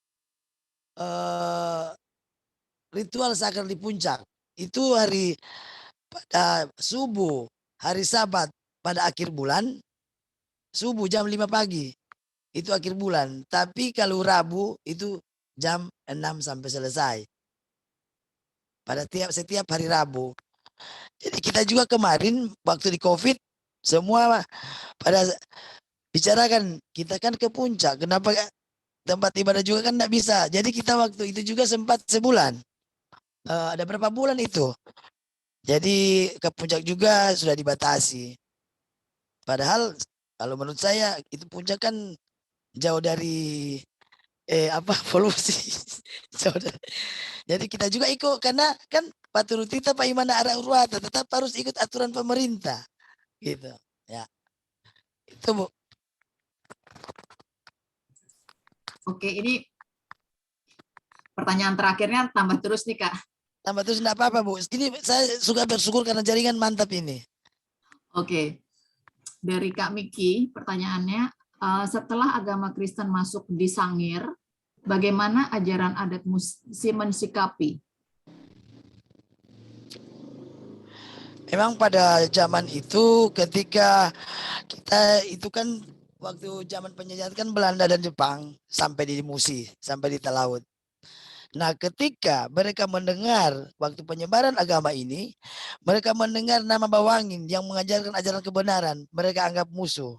ritual sakral di puncak. Itu hari pada subuh hari Sabat pada akhir bulan, subuh jam 5 pagi itu akhir bulan. Tapi kalau Rabu itu jam 6 sampai selesai pada setiap hari Rabu. Jadi kita juga kemarin waktu di COVID semua pada bicarakan, kita kan ke puncak, kenapa tempat ibadah juga kan tidak bisa. Jadi kita waktu itu juga sempat sebulan. Ada berapa bulan itu? Jadi ke puncak juga sudah dibatasi. Padahal kalau menurut saya itu puncak kan jauh dari polusi. Jadi kita juga ikut karena kan paturutita Pak Imana Ara Urwata tetap harus ikut aturan pemerintah. Gitu. Ya. Itu Bu. Oke, ini pertanyaan terakhirnya tambah terus nih Kak. Tambah terus enggak apa-apa Bu. Ini saya suka bersyukur karena jaringan mantap ini. Oke. Dari Kak Miki, pertanyaannya, setelah agama Kristen masuk di Sangir, bagaimana ajaran adat musi mensikapi? Memang pada zaman itu ketika kita itu kan waktu zaman penjajahan kan Belanda dan Jepang sampai di Musi, sampai di Talaut. Nah, ketika mereka mendengar waktu penyebaran agama ini, mereka mendengar nama Bawangin yang mengajarkan ajaran kebenaran, mereka anggap musuh.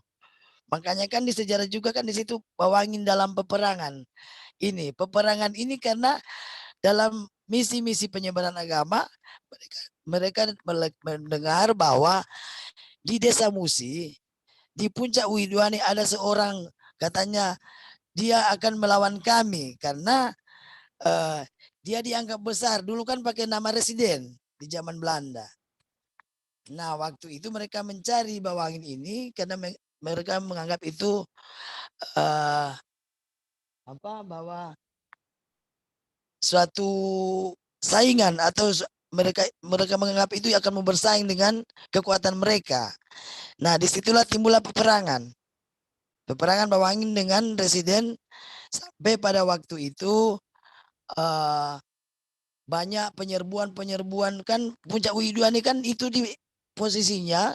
Makanya kan di sejarah juga kan di situ Bawangin dalam peperangan. Peperangan ini karena dalam misi-misi penyebaran agama mereka mendengar bahwa di Desa Musi, di puncak Widwani ada seorang katanya dia akan melawan kami karena dia dianggap besar. Dulu kan pakai nama residen di zaman Belanda. Nah, waktu itu mereka mencari Bawangin ini karena mereka menganggap itu bahwa suatu saingan atau mereka menganggap itu akan bersaing dengan kekuatan mereka. Nah, disitulah timbullah peperangan. Peperangan Bawangin dengan residen sampai pada waktu itu banyak penyerbuan kan puncak Widwani kan itu di posisinya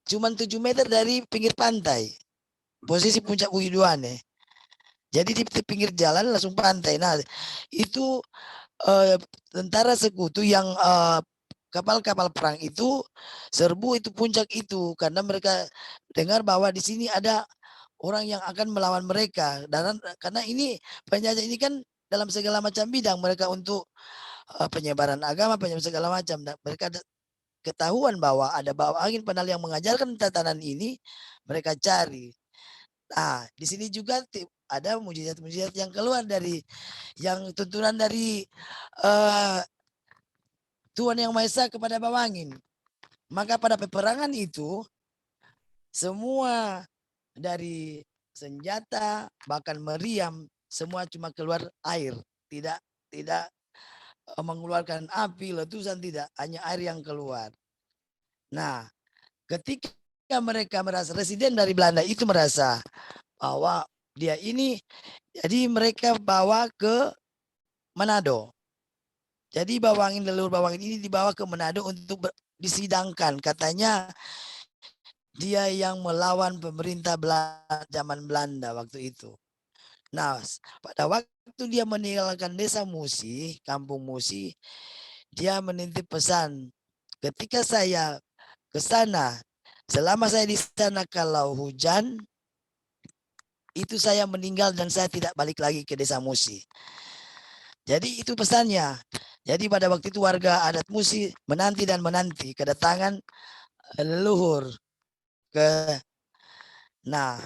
cuma 7 meter dari pinggir pantai. Posisi puncak Widwani. Jadi di pinggir jalan langsung pantai. Nah, itu tentara sekutu yang kapal-kapal perang itu serbu itu puncak itu karena mereka dengar bahwa di sini ada orang yang akan melawan mereka. Dan karena ini penjajah ini kan dalam segala macam bidang mereka untuk penyebaran agama, penyebaran segala macam. Mereka ketahuan bahwa ada bawah angin panal yang mengajarkan tatanan ini, mereka cari. Nah, di sini juga ada mujizat-mujizat yang keluar dari yang tuntunan dari Tuhan Yang Maha Esa kepada bawah angin. Maka pada peperangan itu semua dari senjata bahkan meriam semua cuma keluar air, tidak mengeluarkan api, letusan, tidak, hanya air yang keluar. Nah, ketika mereka merasa, residen dari Belanda itu merasa bahwa dia ini, jadi mereka bawa ke Manado. Jadi leluhur bawah angin ini dibawa ke Manado untuk disidangkan. Katanya dia yang melawan pemerintah zaman Belanda waktu itu. Nah, pada waktu dia meninggalkan desa Musi, kampung Musi, dia menitip pesan, ketika saya ke sana, selama saya di sana kalau hujan, itu saya meninggal dan saya tidak balik lagi ke desa Musi. Jadi itu pesannya. Jadi pada waktu itu warga adat Musi menanti kedatangan leluhur ke. Nah,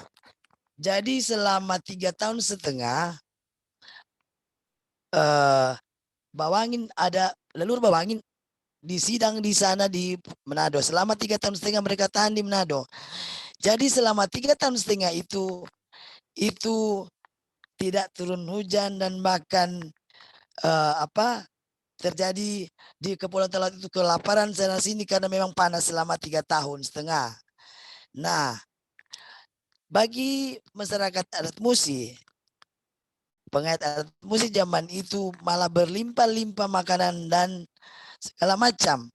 jadi selama 3,5 tahun bawangin ada leluhur bawangin disidang di sana di Manado. Selama 3,5 tahun mereka tahan di Manado. Jadi selama 3,5 tahun itu tidak turun hujan dan bahkan terjadi di Kepulauan Talaut itu kelaparan sana sini karena memang panas selama 3,5 tahun. Nah, bagi masyarakat adat Musi, pengait adat Musi zaman itu malah berlimpah-limpah makanan dan segala macam.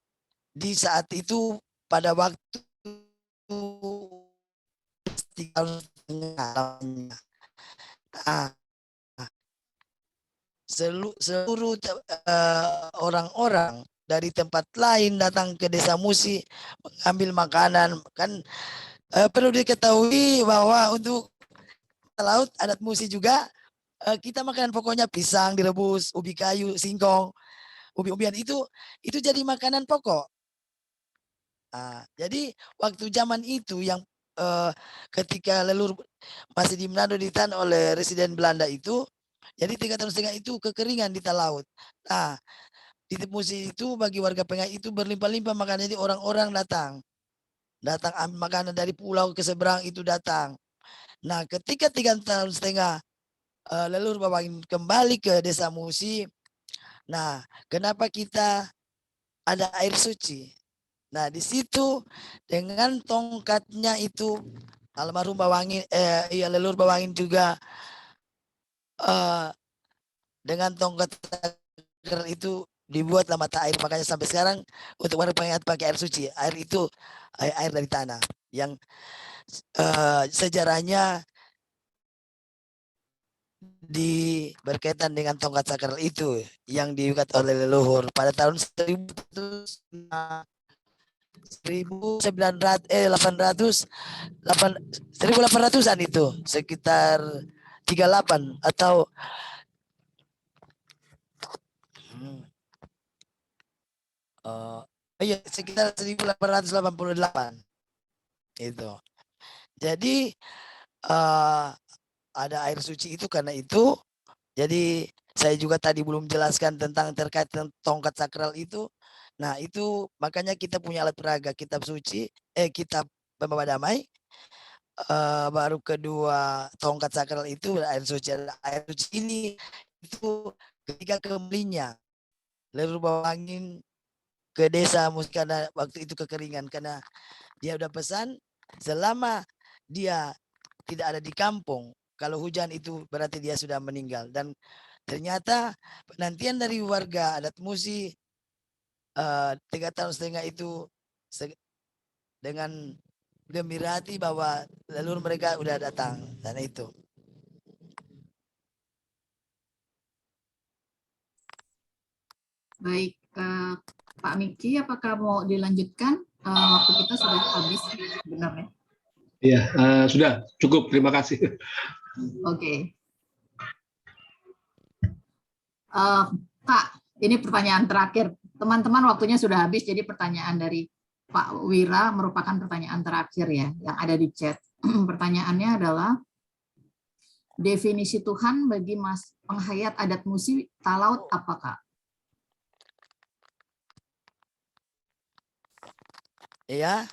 Di saat itu pada waktu 3,5 tahun. Nah, seluruh orang-orang dari tempat lain datang ke desa Musi mengambil makanan. Kan perlu diketahui bahwa untuk laut adat Musi juga kita makan pokoknya pisang direbus, ubi kayu, singkong, ubi-ubian itu jadi makanan pokok. Jadi waktu zaman itu yang ketika leluhur masih di Manado ditahan oleh residen Belanda itu, jadi 3,5 tahun itu kekeringan di laut. Nah, di Musi itu bagi warga Pengai itu berlimpah-limpah makanan, jadi orang-orang datang ambil makanan dari pulau ke seberang itu datang. Nah, ketika 3,5 tahun leluhur bawangin kembali ke desa Musi, nah kenapa kita ada air suci? Nah, di situ dengan tongkatnya itu almarhum bawangin, leluhur bawangin juga dengan tongkat itu dibuatlah mata air, makanya sampai sekarang untuk warga Pengai pakai air suci. Air itu air dari tanah yang sejarahnya berkaitan dengan tongkat sakral itu yang diikat oleh leluhur pada tahun 1800-an itu, sekitar 38 atau sekitar 1888 itu. Jadi ada air suci itu karena itu. Jadi saya juga tadi belum jelaskan tentang terkait dengan tongkat sakral itu. Nah, itu makanya kita punya alat peraga, kitab suci, kitab pembawa damai. Baru kedua tongkat sakral itu air suci. Air suci ini itu ketika kembalinya leluhur bawangin ke desa Musi karena waktu itu kekeringan, karena dia udah pesan selama dia tidak ada di kampung, kalau hujan itu berarti dia sudah meninggal. Dan ternyata penantian dari warga adat Musi 3,5 tahun itu dengan gembira hati bahwa leluhur mereka udah datang. Dan itu. Baik, Pak Miki, apakah mau dilanjutkan? Waktu kita sudah habis sebenarnya. Iya, sudah cukup. Terima kasih. Oke. Kak, ini pertanyaan terakhir. teman-teman waktunya sudah habis, jadi pertanyaan dari Pak Wira merupakan pertanyaan terakhir ya, yang ada di chat. Pertanyaannya adalah, definisi Tuhan bagi Mas penghayat adat Musi Talaut apakah? Ya,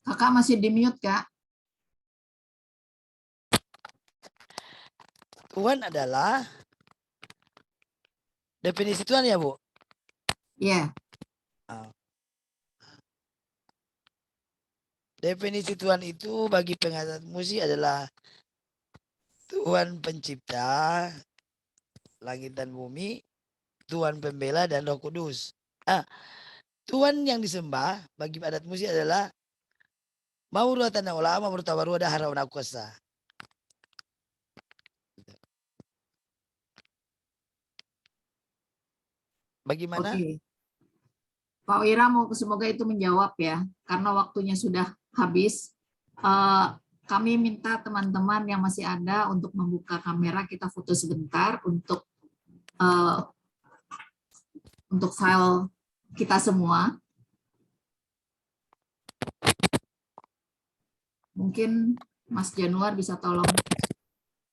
Kakak masih di mute, Kak. Tuhan adalah definisi Tuhan ya, Bu? Ya, Definisi Tuhan itu bagi penghayat Musi adalah Tuhan pencipta langit dan bumi, Tuhan pembela dan Roh Kudus. Tuhan yang disembah bagi adat Musi adalah Maurua Tanah Olah, Maurua Tawarua, Dahara Una Kuasa. Bagaimana? oke. Pak Wira mau semoga itu menjawab ya, karena waktunya sudah habis. Kami minta teman-teman yang masih ada untuk membuka kamera, kita foto sebentar untuk file kita semua. Mungkin Mas Januar bisa tolong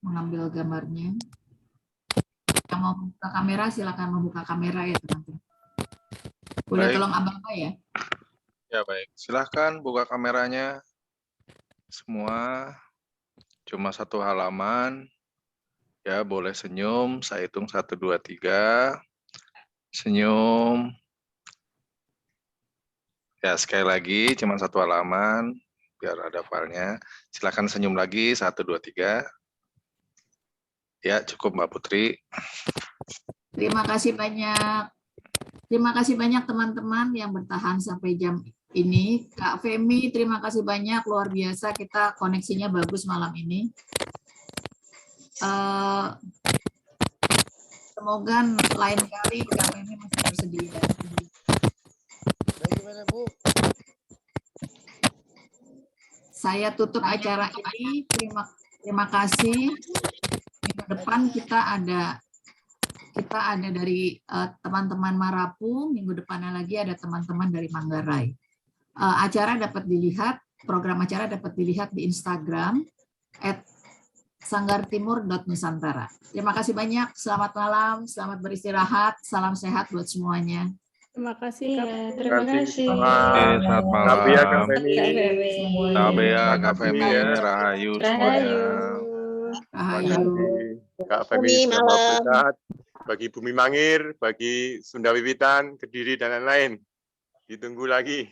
mengambil gambarnya. Yang mau membuka kamera, silakan membuka kamera ya teman-teman. Boleh Baik. tolong Abang ya? Ya baik, silahkan buka kameranya. Semua cuma satu halaman. Ya boleh senyum, saya hitung 1, 2, 3. Senyum. Ya sekali lagi cuma satu halaman, biar ada filenya. Silahkan senyum lagi, 1, 2, 3. Ya cukup Mbak Putri. Terima kasih banyak. Terima kasih banyak teman-teman yang bertahan sampai jam ini. Kak Femi, terima kasih banyak, luar biasa, kita koneksinya bagus malam ini. Semoga lain kali Kak Femi masih bersedia. Bagaimana, Bu? Saya tutup acara ini. Terima kasih. Minggu depan kita ada dari teman-teman Marapu, minggu depannya lagi ada teman-teman dari Manggarai. Acara dapat dilihat, program acara dapat dilihat di Instagram @sanggartimur.nusantara. Terima kasih banyak, selamat malam, selamat beristirahat, salam sehat buat semuanya. Terima kasih, Kak. Terima kasih. Selamat malam. Tabia Kak Femi. Tabea, Kak Femi, Ya. Rahayu Rahayu. semuanya. Terima Rahayu. kasih Kak Femi Femi, sudah malam. bersehat bagi Bumi Mangir, bagi Sunda Wiwitan, Kediri dan lain-lain. Ditunggu lagi.